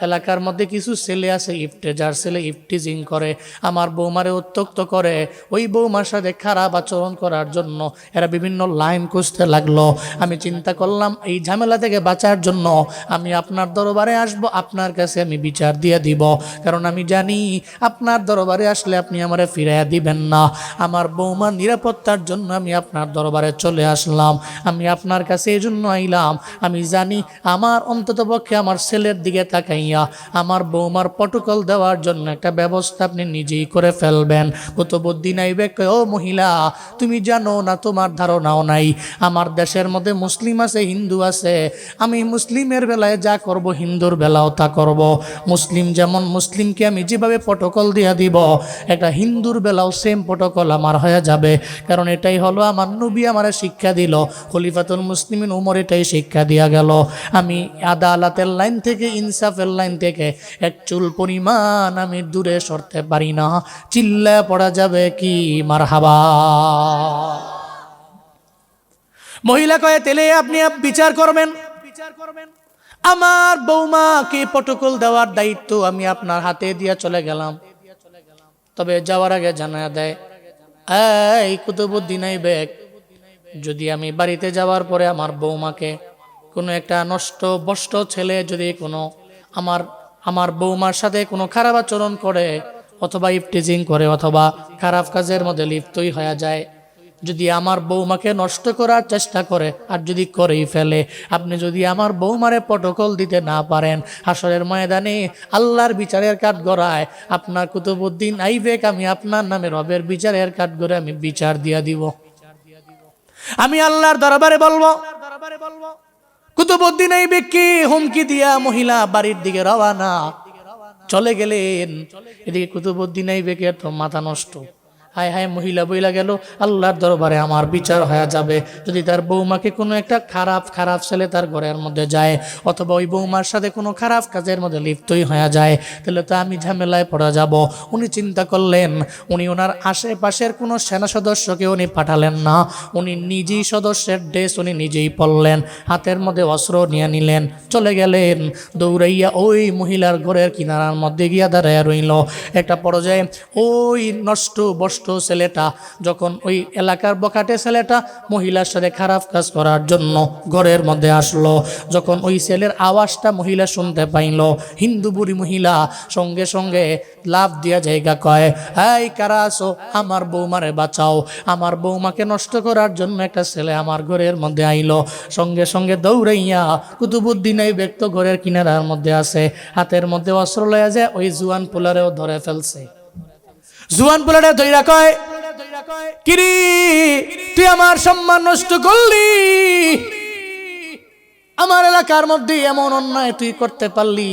এলাকার মধ্যে কিছু ছেলে আছে ইফটেজার ছেলে, ইফটিজিং করে, আমার বৌমারে উত্ত্যক্ত করে। ওই বৌমার সাথে খারাপ আচরণ করার জন্য এরা বিভিন্ন লাইন খুঁজতে লাগলো। আমি চিন্তা করলাম এই ঝামেলা থেকে বাঁচার জন্য আমি আপনার দরবারে আসব, আপনার কাছে আমি বিচার দিয়ে দিব, কারণ আমি জানি আপনার দরবারে আসলে আপনি আমারে ফিরাইয়া দিবেন না। আমার বৌমার নিরাপত্তার জন্য আমি আপনার দরবারে চলে আসলাম, আমি আপনার কাছে এই জন্য আইলাম, আমি জানি আমার অন্ততপক্ষে আমার ছেলের দিকে তাকাইয়া আমার বৌমার প্রটোকল দেওয়ার জন্য একটা ব্যবস্থা আপনি নিজেই করে ফেলবেন। কুতুবউদ্দিন আইবেক, ও মহিলা, তুমি জানো না, তোমার ধারণাও নাই, আমার দেশের মধ্যে মুসলিম আছে, হিন্দু আছে, আমি মুসলিমের বেলায় যা করব হিন্দুর বেলাও তা করব। মুসলিম যেমন, মুসলিমকে আমি যেভাবে প্রটোকল দিয়া দিব, একটা হিন্দুর বেলাও সেম প্রটোকল আমার হয়ে যাবে, কারণ এটাই হলো আমার নবী আমারে শিক্ষা দিল, খলিফাতুল মুসলিমিন উমর এটাই শিক্ষা দিয়া গেল। আমি আদালতের লাইন থেকে, ইনসাফের লাইন থেকে এক চুল পরিমাণ আমি দূরে সরতে পারি না। চিল্লা পড়া যাবে কি মারহাবা? মহিলা কয়ে, তেলে আপনি বিচার করবেন, আমার বৌমাকে প্রটোকল দেওয়ার দায়িত্ব আমি আপনার হাতে দিয়ে চলে গেলাম। তবে যাওয়ার আগে জানায়া দেয়, এই কুতুবউদ্দিন আইবেক, যদি আমি বাড়িতে যাওয়ার পরে আমার বৌমাকে কোনো একটা নষ্ট বষ্ট ছেলে যদি কোনো আমার বৌমার সাথে কোনো খারাপ আচরণ করে, অথবা ইফটিজিং করে, অথবা খারাপ কাজের মধ্যে লিপ্তই হয়ে যায়, যদি আমার বৌমাকে নষ্ট করার চেষ্টা করে, আর যদি করেই ফেলে, আপনি যদি আমার বৌমারে প্রটোকল দিতে না পারেন, হাসরের ময়দানে আল্লাহর বিচারের কাঠগড়ায় আপনার কুতুবউদ্দিন আইবেক আমি আপনার নামে রবের বিচারের কাঠগড়ায় আমি বিচার দিয়া দিব, আমি আল্লাহর দরবারে বলবো। কুতুবউদ্দিন আইবেককে হুমকি দিয়া মহিলা বাড়ির দিকে রওনা চলে গেলেন। এদিকে কুতুবউদ্দিন আইবেকের তো মাথা নষ্ট, হায় হায়, মহিলা বইলা গেল আল্লাহর দরবারে আমার বিচার হয়ে যাবে যদি তার বৌমাকে কোনো একটা খারাপ ছেলে তার ঘরের মধ্যে যায়, অথবা ওই বৌমার সাথে কোনো খারাপ কাজের মধ্যে লিপ্তই হয়ে যায়, তাহলে তো আমি ঝামেলায় পড়ে যাব। উনি চিন্তা করলেন, উনি ওনার আশেপাশের কোনো সেনা সদস্যকে উনি পাঠালেন না, উনি নিজেই সদস্যের ড্রেস উনি নিজেই পরলেন, হাতের মধ্যে অস্ত্র নিয়ে নিলেন, চলে গেলেন দৌড়াইয়া ওই মহিলার ঘরের কিনারার মধ্যে গিয়া দাঁড়াইয়া রইল। একটা পর্যায়ে ওই নষ্ট বষ্ট ছেলেটা যখন ওই এলাকার বকাটে ছেলেটা মহিলার সাথে খারাপ কাজ করার জন্য ঘরের মধ্যে আসলো, যখন ওই ছেলের আওয়াজটা মহিলা শুনতে পাইল, হিন্দু বুড়ি মহিলা সঙ্গে সঙ্গে লাভ দিয়া জায়গা কয়, এই কারা আছো, আমার বৌমারে বাঁচাও, আমার বৌমাকে নষ্ট করার জন্য একটা ছেলে আমার ঘরের মধ্যে আইলো। সঙ্গে সঙ্গে দৌড়াইয়া কুতুবুদ্দিন এই ব্যক্তি ঘরের কিনারার মধ্যে আছে, হাতের মধ্যে অস্ত্র লইয়া যায়, ওই জুয়ান পোলারেও ধরে ফেলছে। জুয়ান পোলারে ধইরা কয়, কিরি তুই আমার সম্মান নষ্ট করলি, আমার এলাকার মধ্যে এমন অন্যায় তুই করতে পারলি।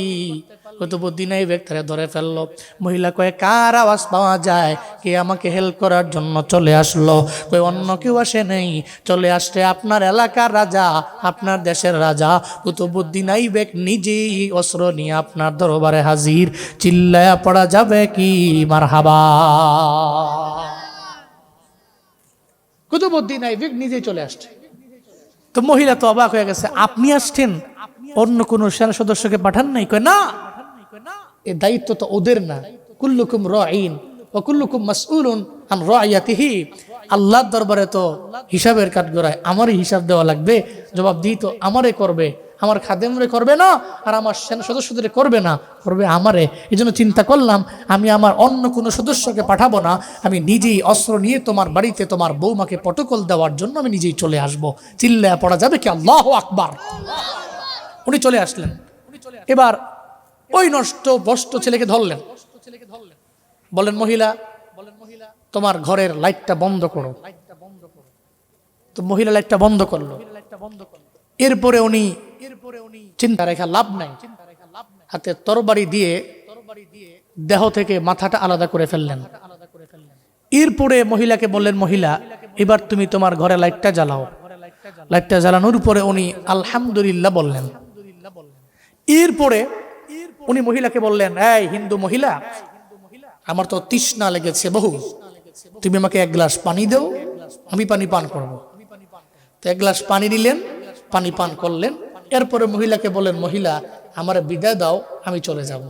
কুতুবুদ্দিন এই ব্যক্তিরা ধরে ফেললো। মহিলা কয়ে, কার আওয়াজ পাওয়া যায়, কে আমাকে হেল্প করার জন্য চলে আসলো? কই অন্য কেউ আসে নেই, চলে আসছে আপনার এলাকার রাজা, আপনার দেশের রাজা কুতুবুদ্দিন আইবেক নিজেই অস্ত্র নিয়ে আপনার দরবারে হাজির। চিল্লায়া পড়া যাবে কি মারহাবা। কুতুবুদ্দিন আইবেক নিজেই চলে আসছে। তো মহিলা তো অবাক হয়ে গেছে, আপনি আসছেন, অন্য কোনো সেনা সদস্যকে পাঠান নাই? কয় না, এই দায়িত্ব তো ওদের না, কুল্লুকুম রাঈন ওয়া কুল্লুকুম মাসউলুন আন রাইয়াতিহি। আল্লাহর দরবারে তো হিসাবের কাঠগড়ায় আমারই হিসাব দেওয়া লাগবে, জবাব দিই তো আমারে করবে, আমার খাদেমরে করবে না, আর আমার সেনা সদস্যদের করবে না, করবে আমারে। এই জন্য চিন্তা করলাম আমি আমার অন্য কোনো সদস্যকে পাঠাবো না, আমি নিজেই অস্ত্র নিয়ে তোমার বাড়িতে তোমার বৌমাকে প্রটোকল দেওয়ার জন্য আমি নিজেই চলে আসবো। চিল্লায়া পড়া যাবে কি আল্লাহু আকবার। উনি চলে আসলেন। এবার ওই নষ্ট বষ্ট ছেলেকে ধরলেন, বলেন মহিলা তোমার ঘরের লাইটটা বন্ধ করো। তো মহিলা লাইটটা বন্ধ করলো। এরপরে উনি চিন্তা রেখা লাভ নাই, হাতে তরবারি দিয়ে দেহ থেকে মাথাটা আলাদা করে ফেললেন। এরপরে মহিলাকে বললেন, মহিলা এবার তুমি তোমার ঘরে লাইটটা জ্বালাও। লাইটটা জ্বালানোর পরে উনি আলহামদুলিল্লাহ বললেন। এরপরে উনি মহিলাকে বললেন, এই হিন্দু মহিলা, আমার তো তৃষ্ণা লেগেছে বহু, তুমি আমাকে এক গ্লাস পানি দাও, আমি পানি পান করবো। তো এক গ্লাস পানি নিলেন, পানি পান করলেন। এরপরে মহিলাকে বলেন, মহিলা আমার বিদায় দাও, আমি চলে যাব।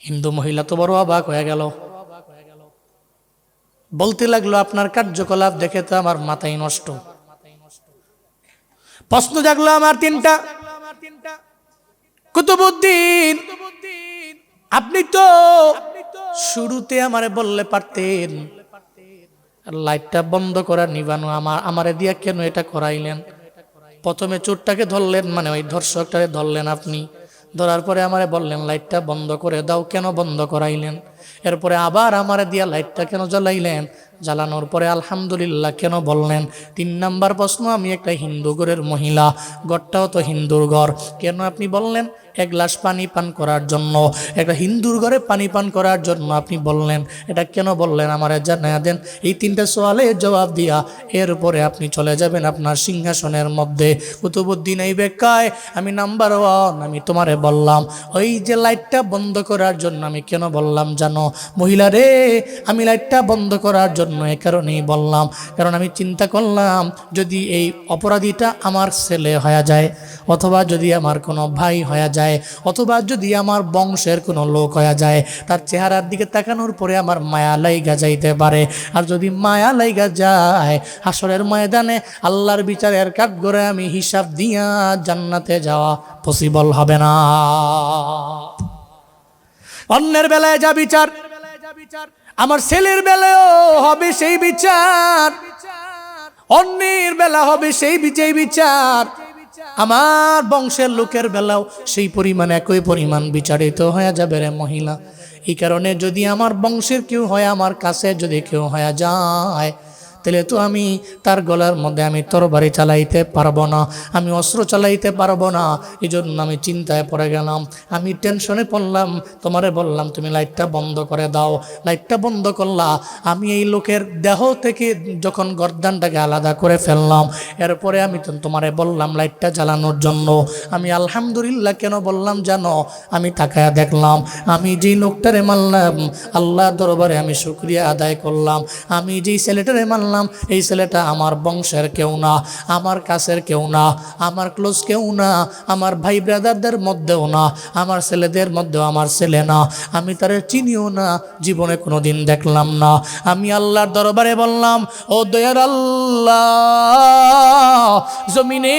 হিন্দু মহিলা তো বড় অবাক হয়ে গেল, বলতে লাগলো, আপনার কার্যকলাপ দেখে তো আমার মাথায় নষ্ট। প্রশ্ন জাগলো আমার তিনটা, কুতুবুদ্দিন আপনি তো শুরুতে আমারে বললে পারতেন, লাইটটা বন্ধ করা নিবানো আমারে দিয়া কেন এটা করাইলেন? প্রথমে চোরটাকে ধরলেন, মানে ওই ধর্ষকটাকে ধরলেন আপনি, ধরার পরে আমারে বললেন লাইটটা বন্ধ করে দাও, কেন বন্ধ করাইলেন? এরপরে আবার আমারে দিয়া লাইটটা কেন জ্বালাইলেন? জ্বালানোর পরে আলহামদুলিল্লাহ কেন বললেন? 3 নাম্বার প্রশ্ন, আমি একটা হিন্দু ঘরের মহিলা, ঘরটাও তো হিন্দুর ঘর, কেন আপনি বললেন এক গ্লাস পানি পান করার জন্য? একটা হিন্দুর ঘরে পানি পান করার জন্য আপনি বললেন, এটা কেন বললেন আমারে জানায়া দেন। এই 3টা সওয়ালের জবাব দিয়া এরপরে আপনি চলে যাবেন আপনার সিংহাসনের মধ্যে। কুতুবুদ্দিন আইবেক কয়, আমি নাম্বার 1 আমি তোমারে বললাম, ওই যে লাইটটা বন্ধ করার জন্য আমি কেন বললাম জানো? মহিলা রে, আমি লাইটটা বন্ধ করার জন্য এ কারণেই বললাম, কারণ আমি চিন্তা করলাম যদি এই অপরাধীটা আমার ছেলে হয়ে যায়, অথবা যদি আমার কোনো ভাই হয়ে যায়, অথবা যদি আমার বংশের কোনো লোক হয়ে যায়, তার চেহারার দিকে তাকানোর পরে আমার মায়া লাইগা যাইতে পারে। আর যদি মায়া লাইগা যায়, হাসরের ময়দানে আল্লাহর বিচারের কাঠগড়ায় আমি হিসাব দিয়া জান্নাতে যাওয়া পসিবল হবে না। অন্যের বেলায় যা বিচার, আমার ছেলের বেলায়ও হবে সেই বিচার, অন্যের বেলা হবে সেই বিচার, আমার বংশের লোকের বেলাও সেই পরিমাণ একই পরিমাণ বিচারিত হয়ে যাবে রে মহিলা। এই কারণে যদি আমার বংশের কেউ হয়, আমার কাছে যদি কেউ হয়ে যায়, তাহলে তো আমি তার গলার মধ্যে আমি তরবারি চালাইতে পারবো না, আমি অস্ত্র চালাইতে পারবো না। এই জন্য আমি চিন্তায় পড়ে গেলাম, আমি টেনশনে পড়লাম। তোমারে বললাম তুমি লাইটটা বন্ধ করে দাও, লাইটটা বন্ধ করলা। আমি এই লোকের দেহ থেকে যখন গর্দানটাকে আলাদা করে ফেললাম, এরপরে আমি তোমারে বললাম লাইটটা জ্বালানোর জন্য। আমি আলহামদুলিল্লাহ কেন বললাম জানো? আমি তাকায়া দেখলাম আমি যেই লোকটারে মারলাম, আল্লাহ দরবারে আমি শুকরিয়া আদায় করলাম, আমি যেই ছেলেটারে মারলাম এই ছেলেটা আমার বংশের কেউ না, আমার কাছের কেউ না, আমার ক্লোজ কেউ না, আমার ভাই ব্রাদারদের মধ্যেও না, আমার ছেলেদের মধ্যেও আমার ছেলে না, আমি তারে চিনিও না, জীবনে কোনো দিন দেখলাম না। আমি আল্লাহর দরবারে বললাম, ও দয়ার আল্লাহ, জমিনে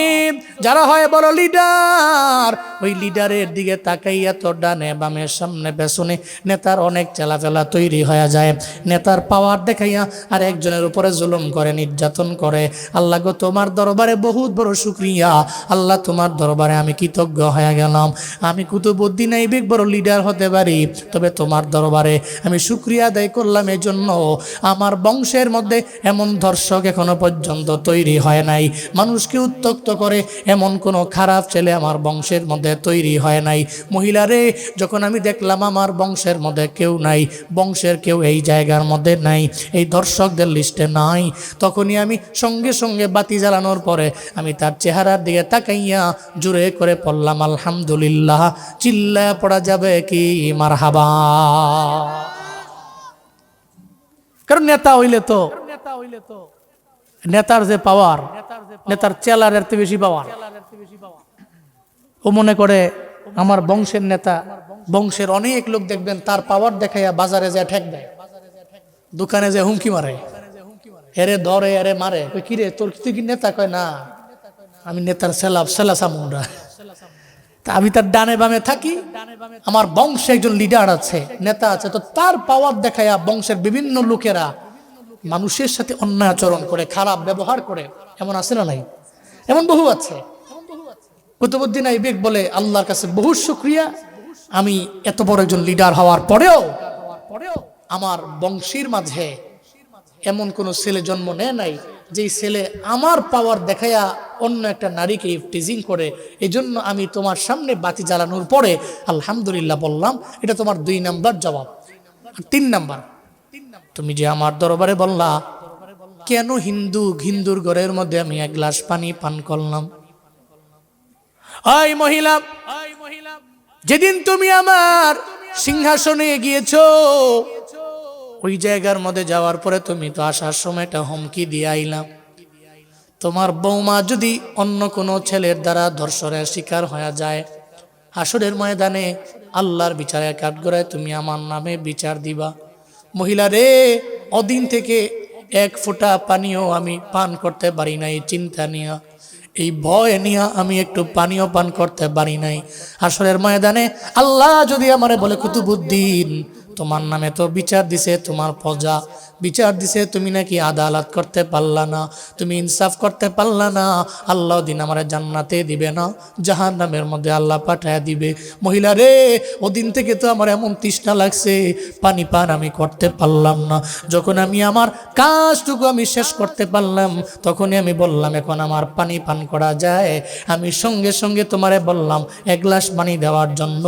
যারা হয় বড় লিডার, ওই লিডারের দিকে তাকাইয়া তো ডানে বামে সামনে পেছনে নেতার অনেক চেলাফেলা তৈরি হয়ে যায়। নেতার পাওয়ার দেখাইয়া আর একজনের উপরে জুলুম করে, নির্যাতন করে। আল্লাহ গো তোমার দরবারে বহুত বড় শুকরিয়া, আল্লাহ তোমার দরবারে আমি কৃতজ্ঞ হয়ে গেলাম। আমি কুতুবউদ্দিন আইবেক বড় লিডার হতে পারি, তবে তোমার দরবারে আমি শুকরিয়া আদায় করলাম এই জন্য আমার বংশের মধ্যে এমন ধর্ষক এখনো পর্যন্ত তৈরি হয় নাই, মানুষকে উত্ত্যক্ত করে এমন কোনো খারাপ ছেলে আমার বংশের মধ্যে তৈরি হয় নাই। মহিলারে যখন আমি দেখলাম আমার বংশের মধ্যে কেউ নাই, বংশের কেউ এই জায়গার মধ্যে নাই, এই দর্শকদের লিস্টে নাই, তখনই আমি সঙ্গে সঙ্গে বাতি জ্বালানোর পরে আমি তার চেহারার দিকে তাকাইয়া জোরে করে পড়লাম আলহামদুলিল্লাহ। চিল্লায়া পড়া যাবে কি মারহাবা? কারণ নেতা হইলে তো নেতার যে পাওয়ার, নেতার চেলার এর বেশি পাওয়ার। ও মনে করে আমার বংশের নেতা, বংশের অনেক লোক দেখবেন তার পাওয়ার দেখাইয়া বাজারে যায় ঠেক দেয়, দোকানে যায় হুমকি মারে, এরে ধরে এরে মারে। কিরে তোর তুই কি নেতা? কয় না, আমি নেতার সেলা সামুন্ডা। তা আমি তার ডানে বামে থাকি, আমার বংশে একজন লিডার আছে, নেতা আছে, তো তার পাওয়ার দেখাইয়া বংশের বিভিন্ন লোকেরা মানুষের সাথে অন্যায় আচরণ করে, খারাপ ব্যবহার করে। এমন আছে না নাই? এমন বহু আছে। কুতুবউদ্দিন আইবেক বলে আল্লাহর কাছে বহু শুকরিয়া, আমি এত বড় একজন লিডার হওয়ার পরেও আমার বংশীর মাঝে এমন কোন ছেলে জন্ম নেয় নাই যেই ছেলে আমার পাওয়ার দেখাইয়া অন্য একটা নারীকে টিজিং করে। এই জন্য আমি তোমার সামনে বাতি জ্বালানোর পরে আলহামদুলিল্লাহ বললাম। এটা তোমার 2 নাম্বার জবাব। 3 নাম্বার, তুমি যে আমার দরবারে বললা কেন হিন্দুর ঘরের মধ্যে আমি 1 গ্লাস পানি পান করলাম। ওই মহিলা, যেদিন তুমি আমার সিংহাসনে গিয়েছো, ওই জায়গার মধ্যে যাওয়ার পরে তুমি তো আসার সময় একটা হুমকি দিয়ে আইলাম, তোমার বৌমা যদি অন্য কোনো ছেলের দ্বারা ধর্ষণের শিকার হয়ে যায়, হাসরের ময়দানে আল্লাহর বিচারের কাঠগড়ায় তুমি আমার নামে বিচার দিবা। মহিলা রে, ওদিন থেকে 1 ফোঁটা পানিও আমি পান করতে পারি নাই, চিন্তা নিয়া, এই ভয় নিয়া আমি একটু পানিও পান করতে পারি নাই। হাসরের ময়দানে আল্লাহ যদি আমারে বলে কুতুবউদ্দিন তোমার নামে তো বিচার দিছে তোমার প্রজা, বিচার দিছে, তুমি নাকি আদালত করতে পারলা না, তুমি ইনসাফ করতে পারলা না, আল্লাহ দিন আমার জান্নাতে দিবে না, জাহান্নামের মধ্যে আল্লাহ পাঠায়া দিবে। মহিলা রে, ওদিন থেকে তো আমার এমন তৃষ্ণা লাগছে, পানি পান আমি করতে পারলাম না। যখন আমি আমার কাজটুকু আমি শেষ করতে পারলাম, তখনই আমি বললাম এখন আমার পানি পান করা যায়। আমি সঙ্গে সঙ্গে তোমারে বললাম 1 গ্লাস পানি দেওয়ার জন্য,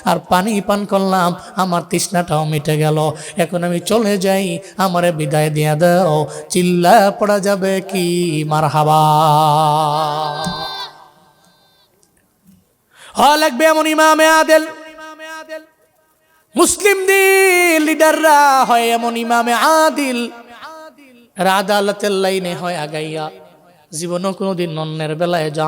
আর পানি পান করলাম, আমার তৃষ্ণাটাও মিটে গেল। এখন আমি চলে যাই, আমারে বিদায় দিয়া দাও। চিল্লা পড়া যাবে কি মারহাবা? হওয়া লাগবে এমন ইমামে আদেল। মুসলিমদের লিডাররা হয় এমন ইমামে আদিল, আদালতের লাইনে হয় আগাইয়া। জীবনও কোনোদিন অন্যের বেলায় যা,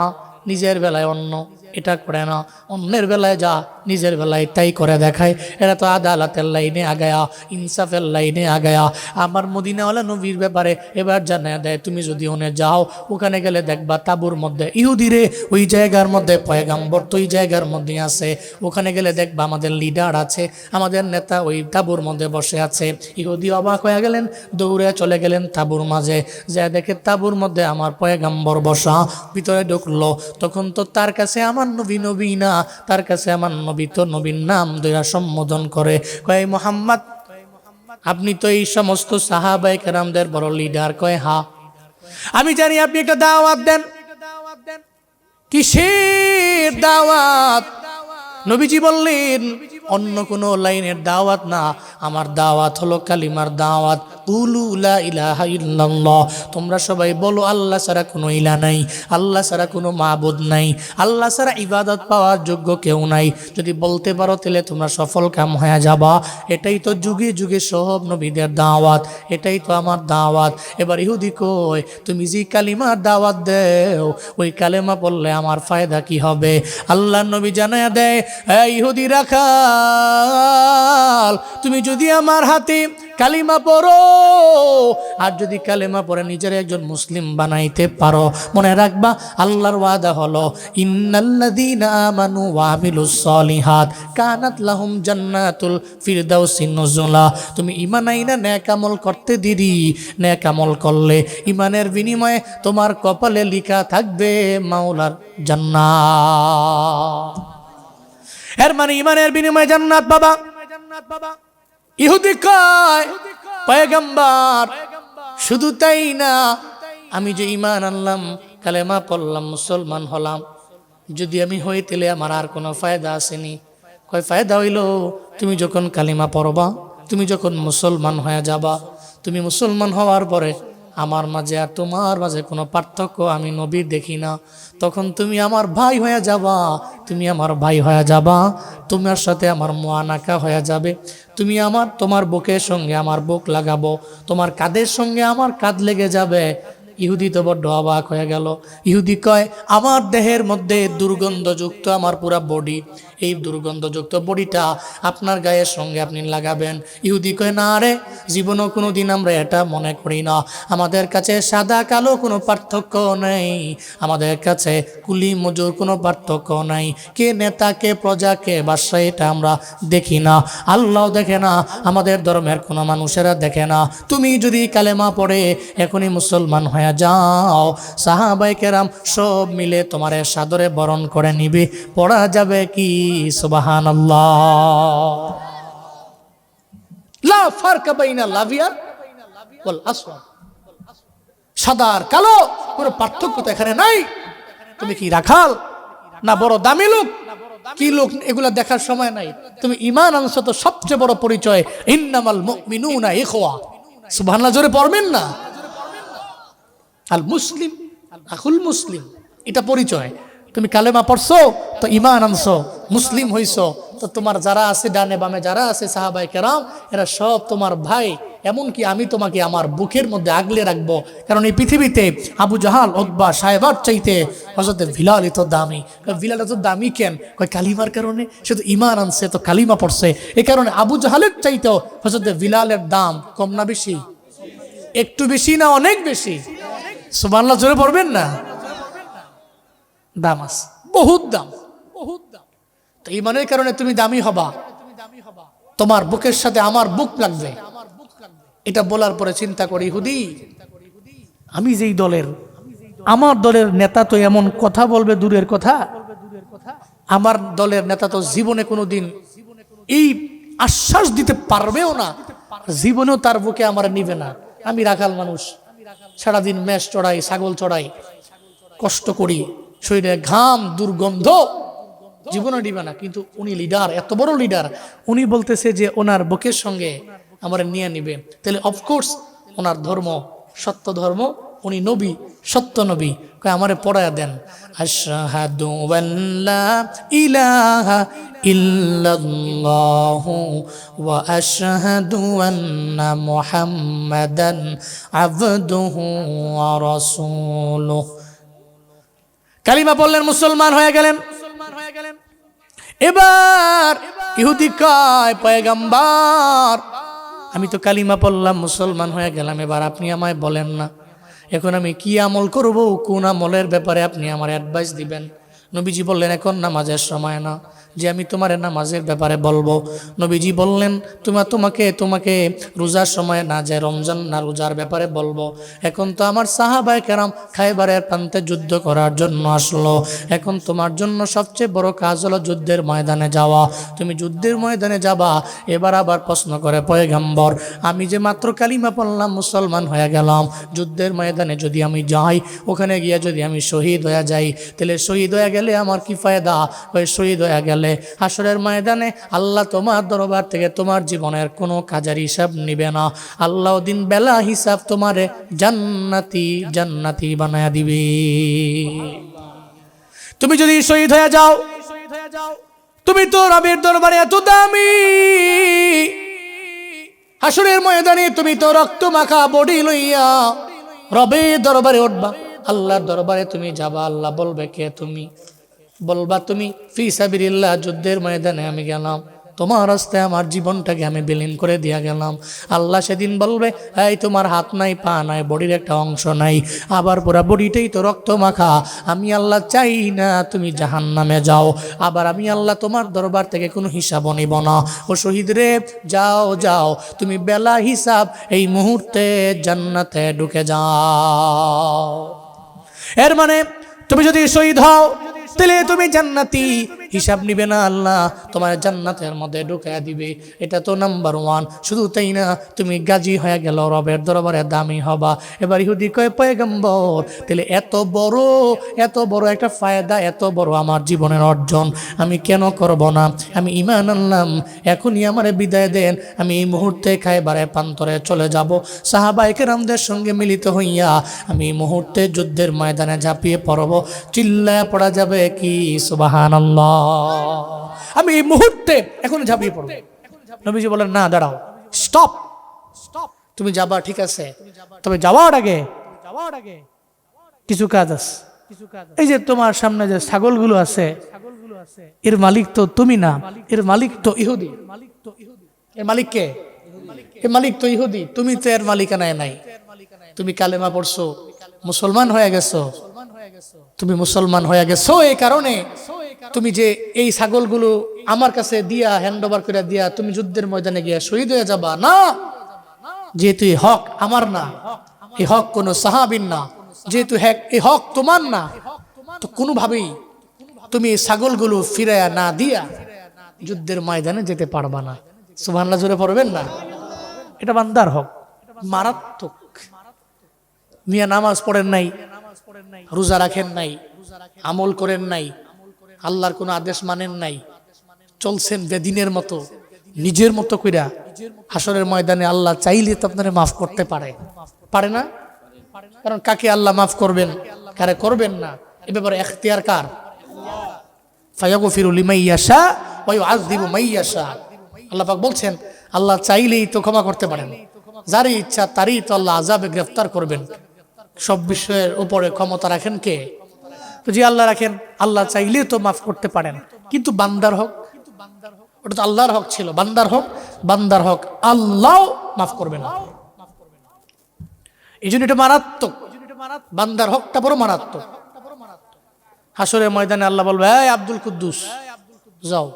নিজের বেলায় অন্য এটা করে না, অন্যের বেলায় যা, নিজের বেলায় তাই করে দেখায়। এরা তো আদালতের লাইনে আগায়া, ইনসাফের লাইনে আগায়া। আমার মদিনাওয়ালা নবীর ব্যাপারে এবার জানা দেয়, তুমি যদি ওনে যাও, ওখানে গেলে দেখবা তাবুর মধ্যে ইহুদিরে, ওই জায়গার মধ্যে পয়গাম্বর তো ওই জায়গার মধ্যে আছে, ওখানে গেলে দেখবা আমাদের লিডার আছে, আমাদের নেতা ওই তাবুর মধ্যে বসে আছে। ইহুদি অবাক হয়ে গেলেন, দৌড়ে চলে গেলেন তাবুর মাঝে, যা দেখে তাবুর মধ্যে আমার পয়গাম্বর বসা। ভিতরে ঢুকলো, তখন তো তার কাছে আমার নবী না, তার কাছে আমার নবী তো নবীর নাম দয়া সম্বোধন করে, কয় মোহাম্মদ। আপনি তো এই সমস্ত সাহাবায়ে কেরামদের বড় লিডার। কয় হ্যাঁ। আমি জানি আপনি একটা দাওয়াত দেন। কিসের দাওয়াত? নবীজি বললেন অন্য কোনো লাইনের দাওয়াত না, আমার দাওয়াত হলো কালিমার দাওয়াত। কুলু লা ইলাহা ইল্লাল্লাহ, তোমরা সবাই বলো আল্লাহ ছাড়া কোনো ইলা নাই, আল্লাহ ছাড়া কোনো মাবুদ নাই, আল্লাহ ছাড়া ইবাদত পাওয়ার যোগ্য কেউ নাই। যদি বলতে পারো তাহলে তোমরা সফল কাম হয়ে যাবা। এটাই তো যুগে যুগে সব নবীদের দাওয়াত, এটাই তো আমার দাওয়াত। এবার ইহুদি কয় তুমি যে কালিমার দাওয়াত দেও ওই কালেমা পড়লে আমার ফায়দা কি হবে? আল্লাহর নবী জানায়া দেয়, হ্যাঁ ইহুদি রাখাল, তুমি যদি আমার হাতে কালিমা পড়ো আর যদি কালেমা পড়ে নিজের একজন মুসলিম বানাইতে পারো, মনে রাখবা আল্লাহর ওয়াদা হলো ইন্নাল্লাযীনা আমানু ওয়া আমিলুস সলিহাত কানাত লাহুম জান্নাতুল ফিরদাউসি নুজুলা। তুমি ঈমান আইনা নেক আমল করতে দিদি, নেক আমল করলে ঈমানের বিনিময়ে তোমার কপালে লেখা থাকবে মাওলার জান্নাত। এর মানে ঈমানের বিনিময়ে জান্নাত বাবা। ইহুদি কয় পয়গম্বর শুধু তাই না, আমি যে ঈমান আনলাম, কালেমা পড়লাম, মুসলমান হলাম, যদি আমি হই তাহলে আমার আর কোনো ফায়দা আসেনি। কয় ফায়দা হইল তুমি যখন কালিমা পড়বা, তুমি যখন মুসলমান হয়ে যাবা, তুমি মুসলমান হওয়ার পরে আমার মাঝে আর তোমার মাঝে কোনো পার্থক্য আমি নবীর দেখি না। তখন তুমি আমার ভাই হয়ে যাবা, তুমি আমার ভাই হয়ে যাবা, তোমার সাথে আমার মুআনাকা হয়ে যাবে। তুমি তোমার বুকের সঙ্গে আমার বুক লাগাবো, তোমার কাঁধের সঙ্গে আমার কাঁধ লেগে যাবে। ইহুদি তো বড্ড অবাক হয়ে গেল। ইহুদি কয় আমার দেহের মধ্যে দুর্গন্ধযুক্ত আমার পুরা বডি, এই দুর্গন্ধযুক্ত বডিটা আপনার গায়ের সঙ্গে আপনি লাগাবেন। ইহুদি কয় না রে, জীবনও কোনো দিন আমরা এটা মনে করি না। আমাদের কাছে সাদা কালো কোনো পার্থক্য নেই, আমাদের কাছে কুলি মজুর কোনো পার্থক্য নাই, কে নেতা কে প্রজা কে বাদশা এটা আমরা দেখি না। আল্লাহ দেখে না, আমাদের ধর্মের কোনো মানুষেরা দেখে না। তুমি যদি কালেমা পড়ে এখনই মুসলমান হয়ে যাও, সাহাবায়ে কেরাম সব মিলে তোমার সাদরে বরণ করে নিবে। পড়া যাবে কি সুবহানাল্লাহ। লা ফারকা বাইনা লাভিয়ার ওয়াল আসওয়াদ, সাদা আর কালো কোনো পার্থক্য তো এখানে নাই। তুমি কি রাখাল না বড় দামি লোক, কি লোক এগুলা দেখার সময় নাই। তুমি ঈমান আনছো তো সবচেয়ে বড় পরিচয়, ইন্নামাল মুমিনুনা ইখওয়া। সুবহানাল্লাহ জোরে পড়বেন না? আল মুসলিম আখুল মুসলিম, এটা পরিচয়। তুমি কালেমা পড়ছো তো ঈমান আনছো, মুসলিম হইছো, তো তোমার যারা আছে ডানে বামে যারা আছে সাহাবায়ে কেরাম এরা সব তোমার ভাই। এমনকি আমি তোমাকে আমার বুকের মধ্যে আগলে রাখবো, কারণ এই পৃথিবীতে আবু জাহাল উতবা সাহেবার চাইতে হযরত বিলাল তো দামি। বিলাল তো দামি কেন? কয় কালিমার কারণে, সে তো ঈমান আনছে, তো কালিমা পড়ছে, এই কারণে আবু জাহালের চাইতেও হযরত বিলালের দাম কম না বেশি? একটু বেশি না অনেক বেশি? সুবহানাল্লাহ জোরে পড়বেন না? দাম আছে, বহুত দাম, বহুত দাম। তো ঈমানের কারণে তুমি দামি হবা, তোমার বুকের সাথে আমার বুক লাগবে। এটা বলার পরে চিন্তা করি, ইহুদি আমি যেই দলের, আমার দলের নেতা তো এমন কথা বলবে দূরের কথা, আমার দলের নেতা তো জীবনে কোনোদিন এই আশ্বাস দিতে পারবেও না, জীবনেও তার বুকে আমার নিবে না। আমি রাখাল মানুষ, সারাদিন মেষ চড়াই, ছাগল চড়াই, কষ্ট করি, শরীরে ঘাম দুর্গন্ধ, জীবনে নিবে না। কিন্তু উনি লিডার, এত বড় লিডার, উনি বলতেছে যে ওনার বুকের সঙ্গে আমার নিয়ে নিবে, তাহলে অফকোর্স ওনার ধর্ম সত্য ধর্ম, উনি নবী, সত্য নবী। কয় আমারে পড়ায়া দেন, আশহাদু আল্লা ইলাহা ইল্লাল্লাহু ওয়া আশহাদু আন্না মুহাম্মাদান আবদুহু ওয়া রাসূলুহু। কালিমা বললেন, মুসলমান হয়ে গেলেন। এবার ইহুদি কয় পয়গম্বর আমি তো কালিমা পড়লাম, মুসলমান হয়ে গেলাম, এবার আপনি আমায় বলেন না এখন আমি কি আমল করব, কোন আমলের ব্যাপারে আপনি আমার অ্যাডভাইস দিবেন? নবীজি বললেন এখন নামাজের সময় না যে আমি তোমার নামাজের ব্যাপারে বলবো। নবীজি বললেন তোমাকে রোজার সময় না, যে রমজান না রোজার ব্যাপারে বলবো। এখন তো আমার সাহাবায়ে কেরাম খায়বারের প্রান্তে যুদ্ধ করার জন্য আসলো। এখন তোমার জন্য সবচেয়ে বড় কাজ হলো যুদ্ধের ময়দানে যাওয়া। তুমি যুদ্ধের ময়দানে যাবা। এবার আবার প্রশ্ন করে পয়গম্বর, আমি যে মাত্র কালিমা পড়লাম, মুসলমান হয়ে গেলাম, যুদ্ধের ময়দানে যদি আমি যাই, ওখানে গিয়ে যদি আমি শহীদ হয়ে যাই, তাহলে শহীদ হয়ে গেলে আমার কি ফায়দা? ওই শহীদ হয়ে গেলে হাসরের ময়দানে আল্লাহ তোমার দরবার থেকে তোমার জীবনের কোনো কাজের হিসাব নিবে না। আল্লাহ দিন বেলা হিসাব তোমারে জান্নাতি বানায়া দিবে। তুমি যদি শহীদ হয়ে যাও, তুমি তো রবের দরবারে এত দামি, হাসরের ময়দানে তুমি তো রক্ত মাখা বডি লইয়া রবের দরবারে উঠবা, আল্লাহর দরবারে তুমি যাবা। আল্লাহ বলবে কে তুমি? বলবা তুমি ফি সাবিলিল্লাহ, যুদ্ধের ময়দানে আমি গেলাম, তোমার রাস্তায় আমার জীবনটাকে আমি বিলীন করে দিয়া গেলাম। আল্লাহ সেদিন বলবে, এই তোমার হাত নাই, পা নাই, বডির একটা অংশ নাই, আবার পুরা বডিটাই তো রক্ত মাখা। আমি আল্লাহ চাই না তুমি জাহান্নামে যাও। আবার আমি আল্লাহ তোমার দরবার থেকে কোনো হিসাব নিব না। ও শহীদ রে, যাও তুমি বেলা হিসাব এই মুহূর্তে জান্নাতে ঢুকে যাও। এর মানে তুমি যদি শহীদ হও, তাহলে তুমি জান্নাতি, হিসাব নিবে না, আল্লাহ তোমার জান্নাতের মধ্যে ঢুকাইয়া দিবে। এটা তো নাম্বার 1। শুধু তাই না, তুমি গাজী হয়ে গেল, রবের দরবারে দামি হবা। এবার ইহুদি কয়, পয়গম্বর তাহলে এত বড় একটা ফায়দা, এত বড় আমার জীবনের অর্জন আমি কেন করব না? আমি ঈমান আনলাম, এখনই আমারে বিদায় দেন, আমি এই মুহূর্তে খায়বারের প্রান্তরে চলে যাব। সাহাবায়ে কেরামদের সঙ্গে মিলিত হইয়া আমি এই মুহূর্তে যুদ্ধের ময়দানে ঝাঁপিয়ে পড়ব। চিল্লায় পড়া যাবে কি সুবহানাল্লাহ? আমি এই মুহূর্তে এখন ঝাঁপিয়ে পড়ব। নবীজি বলেন, না দাঁড়াও, স্টপ। তুমি যাবা ঠিক আছে, তবে যাওয়ার আগে কিছু কাজ আছে। এই যে তোমার সামনে যে ছাগলগুলো আছে, এর মালিক তো তুমি না, এর মালিক তো ইহুদি। এর মালিক কে? এর মালিক তো ইহুদি। তুমি তো এর মালিকানায় নাই। তুমি কালেমা পড়ছো, মুসলমান হয়ে গেছো। তুমি মুসলমান হয়ে গেছো, এই কারণে তুমি যে এই ছাগলগুলো আমার কাছে দিয়া, হ্যান্ড ওভার করে দিয়া তুমি যুদ্ধের ময়দানে গিয়া শহীদ হয়ে যাবা না। যেহেতু এই হক আমার না, এই হক কোনো সাহাবীর না, যেহেতু এই হক তোমার না, তো কোনোভাবেই তুমি এই ছাগলগুলো ফিরাইয়া না দিয়া যুদ্ধের ময়দানে যেতে পারবা না। সুবহানাল্লাহ জোরে পড়বেন না? এটা বান্দার হক, মারাত্মক। মিয়া নামাজ পড়েন নাই, রোজা রাখেন নাই, আমল করেন নাই, আল্লাহর কোনো আদেশ মানেন নাই, চলছেন বেদিনের মতো, নিজের মতো কইরা, হাসরের ময়দানে আল্লাহ চাইলে তো আপনারা মাফ করতে পারে না? কারণ কাকে আল্লাহ মাফ করবেন, কারে করবেন না, এ ব্যাপারে এখতিয়ার কার? ফায়াগফিরু লিমান ইয়াশা ওয়া ইউআযযিবু মান ইয়াশা। আল্লাহ পাক বলছেন, আল্লাহ চাইলেই তো ক্ষমা করতে পারেন, যারই ইচ্ছা তারই তো আল্লাহ আযাবে গ্রেফতার করবেন। সব বিষয়ের উপরে ক্ষমতা রাখেন কে? তো যে আল্লাহ রাখেন, আল্লাহ চাইলে তো মাফ করতে পারেন, কিন্তু বান্দার হক, ওটা তো আল্লাহর হক ছিল, বান্দার হক আল্লাহ মাফ করবে না। এই জন্য এটা মারাত্মক, বান্দার হকটা বড় মারাত্মক। হাসরের ময়দানে আল্লাহ বলবে, এই আব্দুল কুদ্দুস যাও,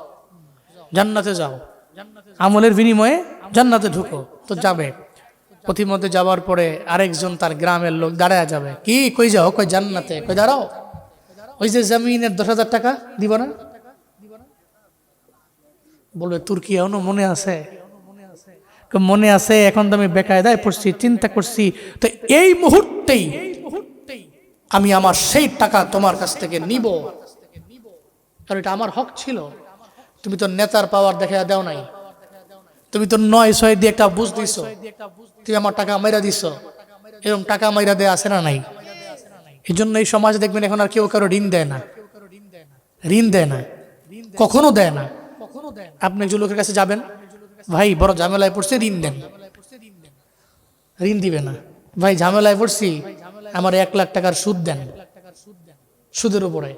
জান্নাতে যাও, আমলের বিনিময়ে জান্নাতে ঢুকো। তো যাবে, পথিমধ্যে যাওয়ার পরে আরেকজন তার গ্রামের লোক দাঁড়ায় যাবে, কি কই যাও? কই জান্নাতে। কই দাঁড়াও, ওই যে জমিনের 10,000 টাকা দিব না? বলবে, তোর কি এখনো মনে আছে? মনে আছে, এখন তো আমি বেকায়দায় পড়ছি, চিন্তা করছি, তো এই মুহূর্তেই আমি আমার সেই টাকা তোমার কাছ থেকে নিব, কারণ এটা আমার হক ছিল। তুমি তো নেতার পাওয়ার দেখা দেও নাই, তুমি তো 9-6 দিয়ে একটা বুঝ দিছো, তুমি আমার টাকা মাইরা দিছ। এরকম টাকা মাইরা দেয়া আছে না নাই? এই জন্য এই সমাজে দেখবেন এখন আর কেউ কারো ঋণ দেয় না, কখনো দেয় না। আপনি একজন লোকের কাছে যাবেন, ভাই বড় ঝামেলায় পড়ছে, ঋণ দেন, ঋণ দিবে না। ভাই ঝামেলায় পড়ছি, আমার 1 লাখ টাকার সুদ দেন, সুদের উপরে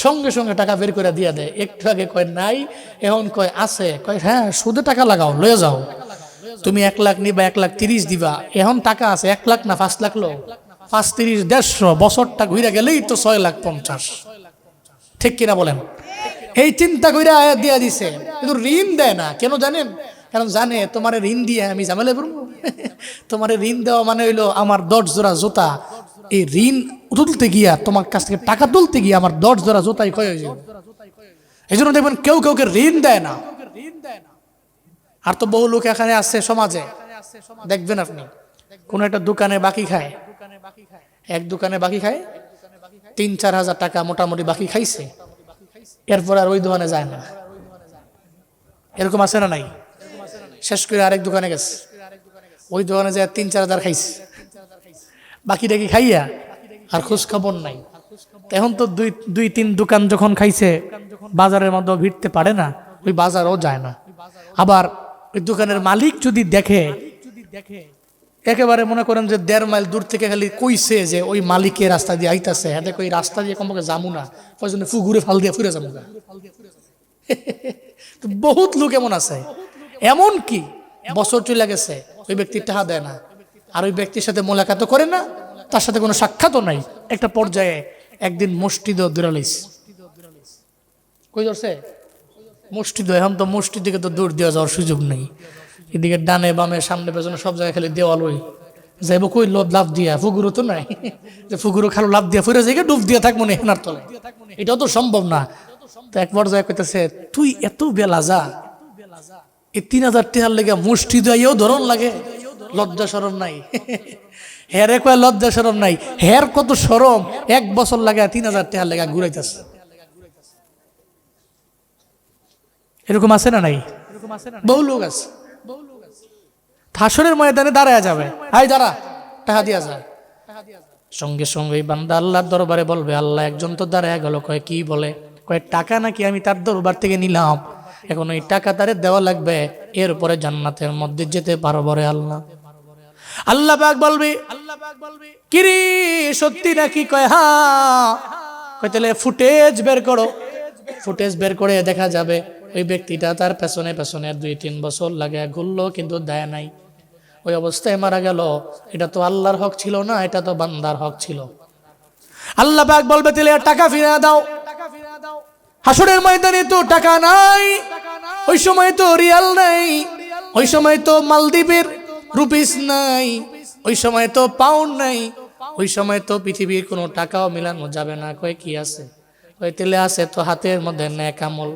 সঙ্গে সঙ্গে টাকা বের করে দিয়ে দেয়। একটু আগে কয় নাই, এখন কয় আছে, কয় হ্যাঁ সুদে টাকা লাগাও, লয়ে যাও। তুমি 1 লাখ নিবা, 1,30,000 দিবা, এখন টাকা আছে 1 লাখ না 5 লাখ লো, 5, 30, 150 বছরটা ঘুরে গেলেই তো 6,50,000। ঠিক কিনা বলেন? এই চিন্তা করে আয়াত দিয়া দিছে, কিন্তু ঋণ দেয় না। কেন জানেন? কারণ জানে তোমার ঋণ দিয়ে আমি ঝামেলা করবো। তোমার ঋণ দেওয়া মানে হইলো আমার 10 জোড়া জুতা, এই ঋণ তুলতে গিয়া তোমার কাছ থেকে টাকা তুলতে গিয়া আমার 10 জোড়া জুতাই ক্ষয় হয়ে যাবে। এই জন্য দেখবেন কেউ কেউকে ঋণ দেয় না। আর তো বহু লোক এখানে আছে সমাজে, দেখবেন আপনি কোন একটা দোকানে বাকি খায়, এক দোকানে বাকি খায় 3-4 হাজার টাকা মোটামুটি বাকি খাইছে, এরপর আর ওই দোকানে যায় না। এরকম আছে না নাই? শেষ করে আরেক দোকানে গেছে, ওই দোকানে যায় 3-4 হাজার খাইছে, বাকিটা কি খাইয়া আর খোঁজ খবর নাই। এখন তো 2-3 দোকান যখন খাইছে, বাজারের মধ্যে ভিড়তে পারে না, ওই বাজারও যায় না। আবার ওই দোকানের মালিক যদি দেখে, একেবারে মনে করেন যে 1.5 মাইল দূর থেকে খালি কইছে যে ওই মালিকের রাস্তা দিয়ে আইতাছে, হ্যাঁ দেখো এই রাস্তা দিয়ে কমপক্ষে যাবো না, প্রয়োজনে ফুগুরে ফাল দিয়ে ফিরে যাবো। বহুত লোক এমন আছে, এমন কি বছর চলে গেছে ওই ব্যক্তির টাকা দেয় না, আর ওই ব্যক্তির সাথে মোলাকাতও করে না, তার সাথে কোনো সাক্ষাৎও নাই। একটা পর্যায়ে একদিন মসজিদও দৌড়ালিস, কই ধরছে মসজিদ, এখন তো মসজিদ দিকে তো দৌড় দেওয়া যাওয়ার সুযোগ নেই। এদিকে ডানে বামে সামনে পেছনে সব জায়গায় খালি দেওয়াল, ওই যাইব কই লাভ দিয়া, ফুগুরও তো নাই যে ফুগুরও খালো লাভ দিয়া ফিরে যাই ডুব দিয়া থাকবো না হেনার তলে, এটাও তো সম্ভব না। তো এক পর্যায়ে কইতেছে তুই এত বেলা যা, এই 3000 টাকার লেগে মসজিদ আইও ধরন লাগে, লজ্জা শরম নাই? হেরে কয় লজ্জা শরম নাই, হের কত শরম, 1 বছর লাগে 3000 টাকার লেগে ঘুরাইতেছে। এরকম আছে না নাই? বহু লোক আছে। হাসরের ময়দানে দাঁড়ায় যাবে, আই দাঁড়া টাকা দিয়া যায়, সঙ্গে সঙ্গে বান্দা আল্লাহর দরবারে বলবে আল্লাহ একজন তো দাঁড়ায় গেল, কয় কি বলে, কয় টাকা নাকি আমি তার দরবার থেকে নিলাম, এখন ওই টাকা তারে দেওয়া লাগবে, এরপরে জান্নাতের মধ্যে যেতে পারবো রে আল্লাহ। আল্লাহ পাক বলবে কিরে সত্যি নাকি, কয় হ্যাঁ, কয় তাহলে ফুটেজ বের করো। ফুটেজ বের করে দেখা যাবে ওই ব্যক্তিটা তার পেছনে পেছনে 2-3 বছর লাগে ঘুরলো, কিন্তু দেয় নাই, ওই অবস্থায় মারা গেল। এটা তো আল্লাহর হক ছিল না, এটা তো বান্দার হক ছিল। আল্লাহ পাক বলবে তাহলে টাকা ফিরে দাও। হাসরের ময়দানে তো টাকা নাই, ওই সময় তো রিয়াল নাই, ওই সময় তো মালদ্বীপের রুপিস নাই, ওই সময় তো পাউন্ড নাই, ওই সময় তো পৃথিবীর কোনো টাকাও মিলানো যাবে না। কয় কি আছে? ওই তেলে আছে তো হাতের মধ্যে নেক আমল,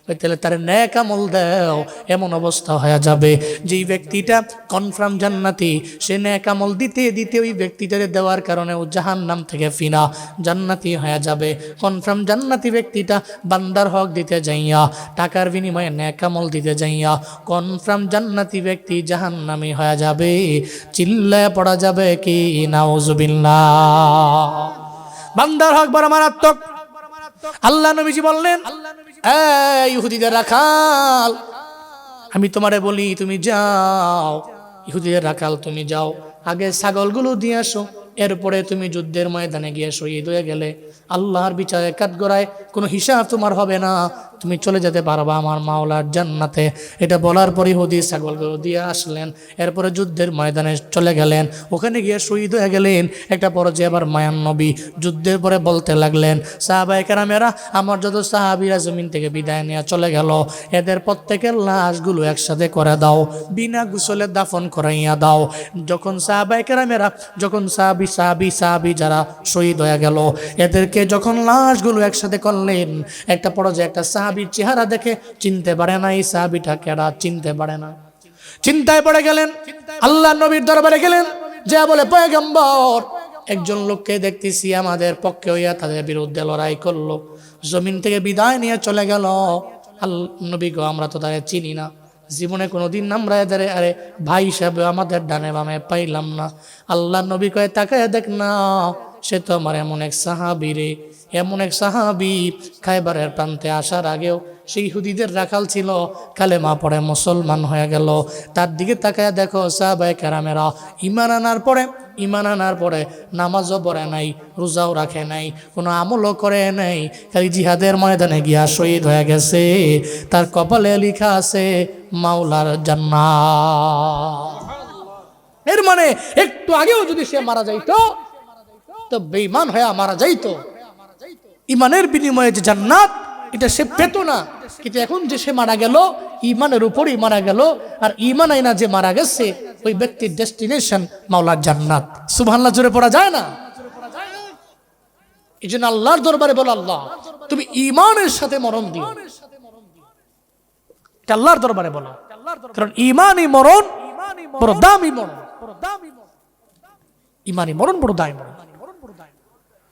ওই তেলে তার নেক আমল দাও। এমন অবস্থা হয়ে যাবে যেই ব্যক্তিটা কনফার্ম জান্নাতি, সে নেক আমল দিতে দিতে ওই ব্যক্তিটারে দেওয়ার কারণে ও জাহান্নাম থেকে ফিনা জান্নাতি হয়ে যাবে। কনফার্ম জান্নাতি ব্যক্তিটা বান্দার হক দিতে যাইয়া, টাকার বিনিময়ে নেক আমল দিতে যাইয়া কনফার্ম জান্নাতি ব্যক্তি জাহান্নামী হয়ে যাবে। চিল্লায় পড়া যাবে কি নাউজুবিল্লাহ। বান্দার হক বড় মারাত্মক। আল্লাহ নবীজি বললেন, এই ইহুদিদের রাখাল, আমি তোমারে বলি তুমি যাও, ইহুদিদের রাখাল তুমি যাও, আগে ছাগলগুলো দিয়ে আসো, এরপরে তুমি যুদ্ধের ময়দানে গিয়ে শহীদ হয়ে গেলে আল্লাহর বিচারে কাঠগড়ায় কোনো হিসাব তোমার হবে না, তুমি চলে যেতে পারবা আমার মাওলার জান্নাতে। এটা বলার পরে ইহুদি ছাগলগুলো দিয়ে আসলেন, এরপরে যুদ্ধের ময়দানে চলে গেলেন, ওখানে গিয়ে শহীদ হয়ে গেলেন। একটা পর্যায়ে আবার মায়ান নবী যুদ্ধের পরে বলতে লাগলেন, সাহাবায়ে কেরামেরা, আমার যত সাহাবীরা জমিন থেকে বিদায় নিয়ে চলে গেল, এদের প্রত্যেকের লাশগুলো একসাথে করে দাও, বিনা গোসলে দাফন করাইয়া দাও। যখন সাহাবায়ে কেরামেরা, যখন সাহাবী যারা শহীদ হয়ে গেল, এদেরকে যখন লাশগুলো একসাথে করলেন, একটা পর্যায়ে একটা সাহাবীর চেহারা দেখে চিনতে পারে না, এই সাহাবীটা কেডা, চিনতে পারে না। চিন্তায় পড়ে গেলেন, আল্লাহ নবীর দরবারে গেলেন, যা বলে পয়গম্বর, একজন লোককে দেখতেছি আমাদের পক্ষে হইয়া তাদের বিরুদ্ধে লড়াই করলো, জমিন থেকে বিদায় নিয়ে চলে গেল। আল্লাহ নবী গো, আমরা তো তাদের চিনি না, জীবনে কোনোদিন আমরা এদের আরে ভাই হিসাবে আমাদের ডানে বামে পাইলাম না। আল্লাহ নবী কয়ে তাকায় দেখ না, সে তো আমার এমন এক সাহাবী রে, এমন এক সাহাবী, খায়বারের প্রান্তে আসার আগেও সেই ইহুদিদের রাখাল ছিল, কালেমা পড়ে মুসলমান হয়ে গেল। তার দিকে তাকায় দেখো সাহাবায়ে কেরামেরা ঈমান আনার পরে নামাজও পড়ে নাই, রোজাও রাখে নাই, কোনো আমলও করে নাই, খালি জিহাদের ময়দানে গিয়া শহীদ হয়ে গেছে। তার কপালে লেখা আছে মাওলার জান্নাত। এর মানে একটু আগেও যদি সে মারা যাইতো তো বেঈমান হয়ে মারা যাইতো, ইমানের বিনিময়ে যে জান্নাত এটা সে পেত না, কিন্তু এখন যে সে মারা গেল ইমানের উপরই মারা গেল, আর ইমান আইনা যে মারা গেছে ওই ব্যক্তির ডেস্টিনেশন মাওলার জান্নাত। সুবহানাল্লাহ জোরে পড়া যায় না? এই জন্য আল্লাহর দরবারে বলো, আল্লাহ তুমি ইমানের সাথে মরণ দিও। এটা আল্লাহর দরবারে বলো, কারণ ইমানই মরণ বড় দামি মরণ, ইমানই মরণ বড় দামি মরণ।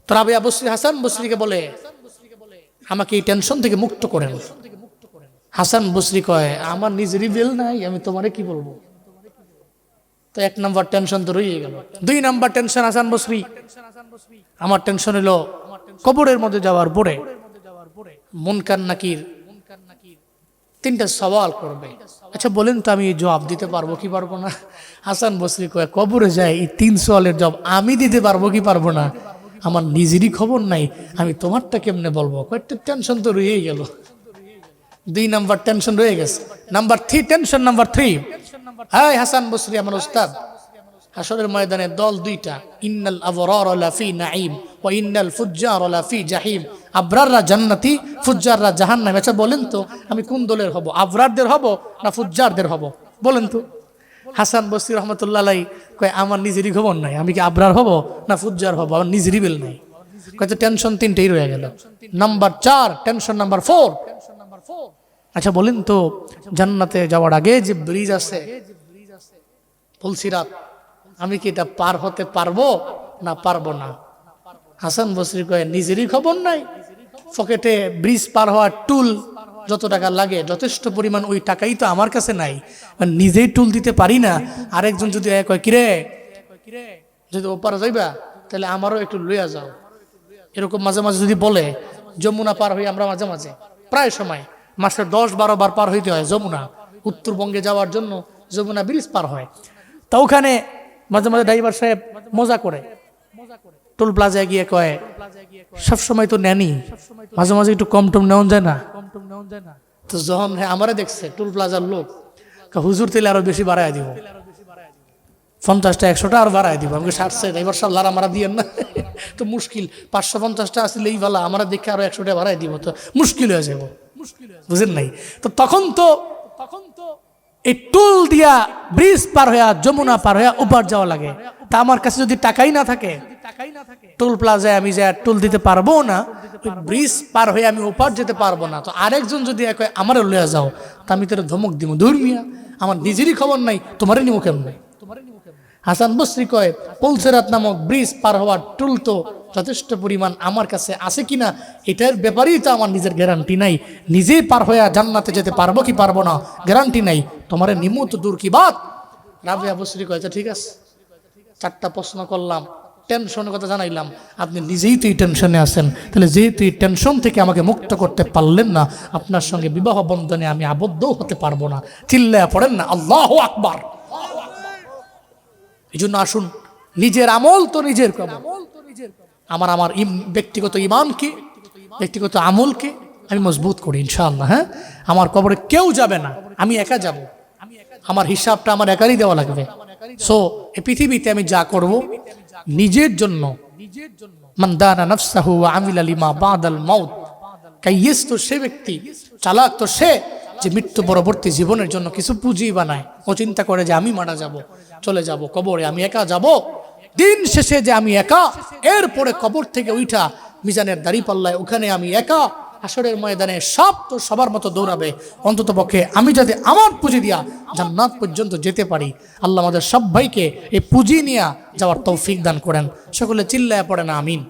তো রাবিয়া বসরি হাসান বসরিকে বলে, আমাকে এই টেনশন থেকে মুক্ত করেন। হাসান বসরি কয়, আমার নিজেরই বেল নাই, আমি তোমারে কি বলবো? তো 1 নাম্বার টেনশন তো রয়ে গেল। 2 নাম্বার টেনশন হাসান বসরি, আমার টেনশন হলো কবরের মধ্যে যাওয়ার পরে মুনকার নাকির 3টা সওয়াল করবে। আচ্ছা বলেন তো আমি জবাব দিতে পারবো কি পারবো না? হাসান বসরি কয়, কবরে যায় এই 3 সওয়ালের জবাব আমি দিতে পারবো কি পারবো না? আমার নিজেরই খবর নাই, আমি তোমারটা কেমনে বলবো? কয়েকটা টেনশন তো রয়েই গেল। 2 নাম্বার টেনশন রয়ে গেছে। নাম্বার 3 টেনশন, নাম্বার 3, হাই হাসান বসরি আমার উস্তাদ, হাসরের ময়দানে দল 2টা, ইন্নাল আবরার লাফি নাঈম ওয়া ইন্নাল ফুজ্জার লাফি জাহিম। আবরাররা জান্নাতি, ফুজ্জাররা জাহান্নামে। আচ্ছা বলেন তো আমি কোন দলের হব? আবরারদের হব না ফুজ্জারদের হব? বলেন তো। হাসান বসরি রহমতুল্লাহ আলাইহি কয়, আমার নিজেরই খবর নাই, আমি কি আবরার হব না ফুজ্জার হব? আমার নিজেরই বেল নাই। কয় তো টেনশন 3টেই রয়ে গেল। নাম্বার 4 টেনশন, নাম্বার 4, আচ্ছা বলেন তো জান্নাতে যাওয়ার আগে যে ব্রিজ আছে পুলসিরাত, আমি কি এটা পার হতে পারবো না পারবো না? হাসান বসরি কয়, নিজেরই খবর নাই, পকেটে ব্রিজ পার হওয়ার টুল যত টাকা লাগে যথেষ্ট পরিমাণ ওই টাকাই তো আমার কাছে নাই, নিজেই টুল দিতে পারি না। আরেকজন যদি কয়, কিরে যদি ওপার যাইবা তাহলে আমারও একটু লইয়া যাও, এরকম মাঝে মাঝে যদি বলে, যমুনা পার হই আমরা মাঝে মাঝে, প্রায় সময় মাসে 10-12 বার পার হইতে হয় যমুনা। উত্তরবঙ্গে যাওয়ার জন্য যমুনা ব্রিজ পার হয়। তা ওখানে মাঝে মাঝে ড্রাইভার সাহেব মজা করে, টোল প্লাজায় গিয়ে কয়, সবসময় তো নেনি, মাঝে মাঝে একটু কম টম নেওয়া যায় না? তো যখন আমারে দেখছে টোল প্লাজার লোক, হুজুর তেলে আরো বেশি বাড়ায় দিব, 50টা 100টা আর বাড়ায় দিব। আমাকে 60 ড্রাইভার সাহেব লারা মারা দিয়েন না, তো মুশকিল। 550টা আসলে এই ভালো, আমরা দেখে আরো 100টা বাড়ায় দিব, তো মুশকিল হয়ে যাব, বুঝেন নাই? তো তখন তো এই টুল দিয়া ব্রিজ পার হইয়া যমুনা পার হইয়া ওপার যাওয়া লাগে। তা আমার কাছে যদি টাকাই না থাকে, টোল প্লাজায় আমি যে টুল দিতে পারবো না, ব্রিজ পার হয়ে আমি ওপার যেতে পারবো না। তো আরেকজন যদি আমারও লইয়া যাও, তা আমি তোর ধমক দিব, ধর্মিয়া আমার নিজেরই খবর নাই, তোমারই নিমো কেমন? হাসান বসরি কয়, পুলসিরাত নামক ব্রিজ পার হওয়ার টুল তো যথেষ্ট পরিমাণ আমার কাছে আছে কিনা এটার ব্যাপারেই তো আমার নিজের গ্যারান্টি নাই। নিজেই পার হয়ে জান্নাতে যেতে পারবো কি পারবো না গ্যারান্টি নাই, তোমার নিমু তো দূর কি বাত। রাবিয়া বসরি কয়, ঠিক আছে, 4টা প্রশ্ন করলাম, টেনশনের কথা জানাইলাম, আপনি নিজেই তো এই টেনশনে আছেন, তাহলে যেহেতু এই টেনশন থেকে আমাকে মুক্ত করতে পারলেন না, আপনার সঙ্গে বিবাহ বন্ধনে আমি আবদ্ধও হতে পারবো না। চিল্লায়া পড়েন না আল্লাহু আকবার। এই জন্য আসুন, নিজের আমল তো নিজের কবর। আমার ব্যক্তিগত ইমানকে, ব্যক্তিগত আমলকে আমি মজবুত করি ইনশাআল্লাহ। হ্যাঁ, আমার কবরে কেউ যাবে না, আমি একা যাব, আমার হিসাবটা আমার একারই দেওয়া লাগবে। সো এই পৃথিবীতে আমি যা করব নিজের জন্য। মান দানা নাফসাহু ওয়া আমিলা লিমা বাদাল মাউত, কাইয়িস তো সে ব্যক্তি, চালাক তো সে যে মৃত্যু পরবর্তী জীবনের জন্য কিছু পুঁজি বানায়। ও চিন্তা করে যে আমি মারা যাব, চলে যাব কবরে, আমি একা যাব, দিন শেষে যে আমি একা, এরপরে কবর থেকে উঠা মিজানের দাঁড়িপাল্লায় ওখানে আমি একা, হাসরের ময়দানে সব তো সবার মতো দৌড়াবে, অন্তত পক্ষে আমি যাতে আমার পুঁজি দিয়া জান্নাত পর্যন্ত যেতে পারি। আল্লাহ আমাদের সব ভাইকে এই পুঁজি নিয়ে যাওয়ার তৌফিক দান করেন। সকলে চিল্লায় পড়ে না আমিন।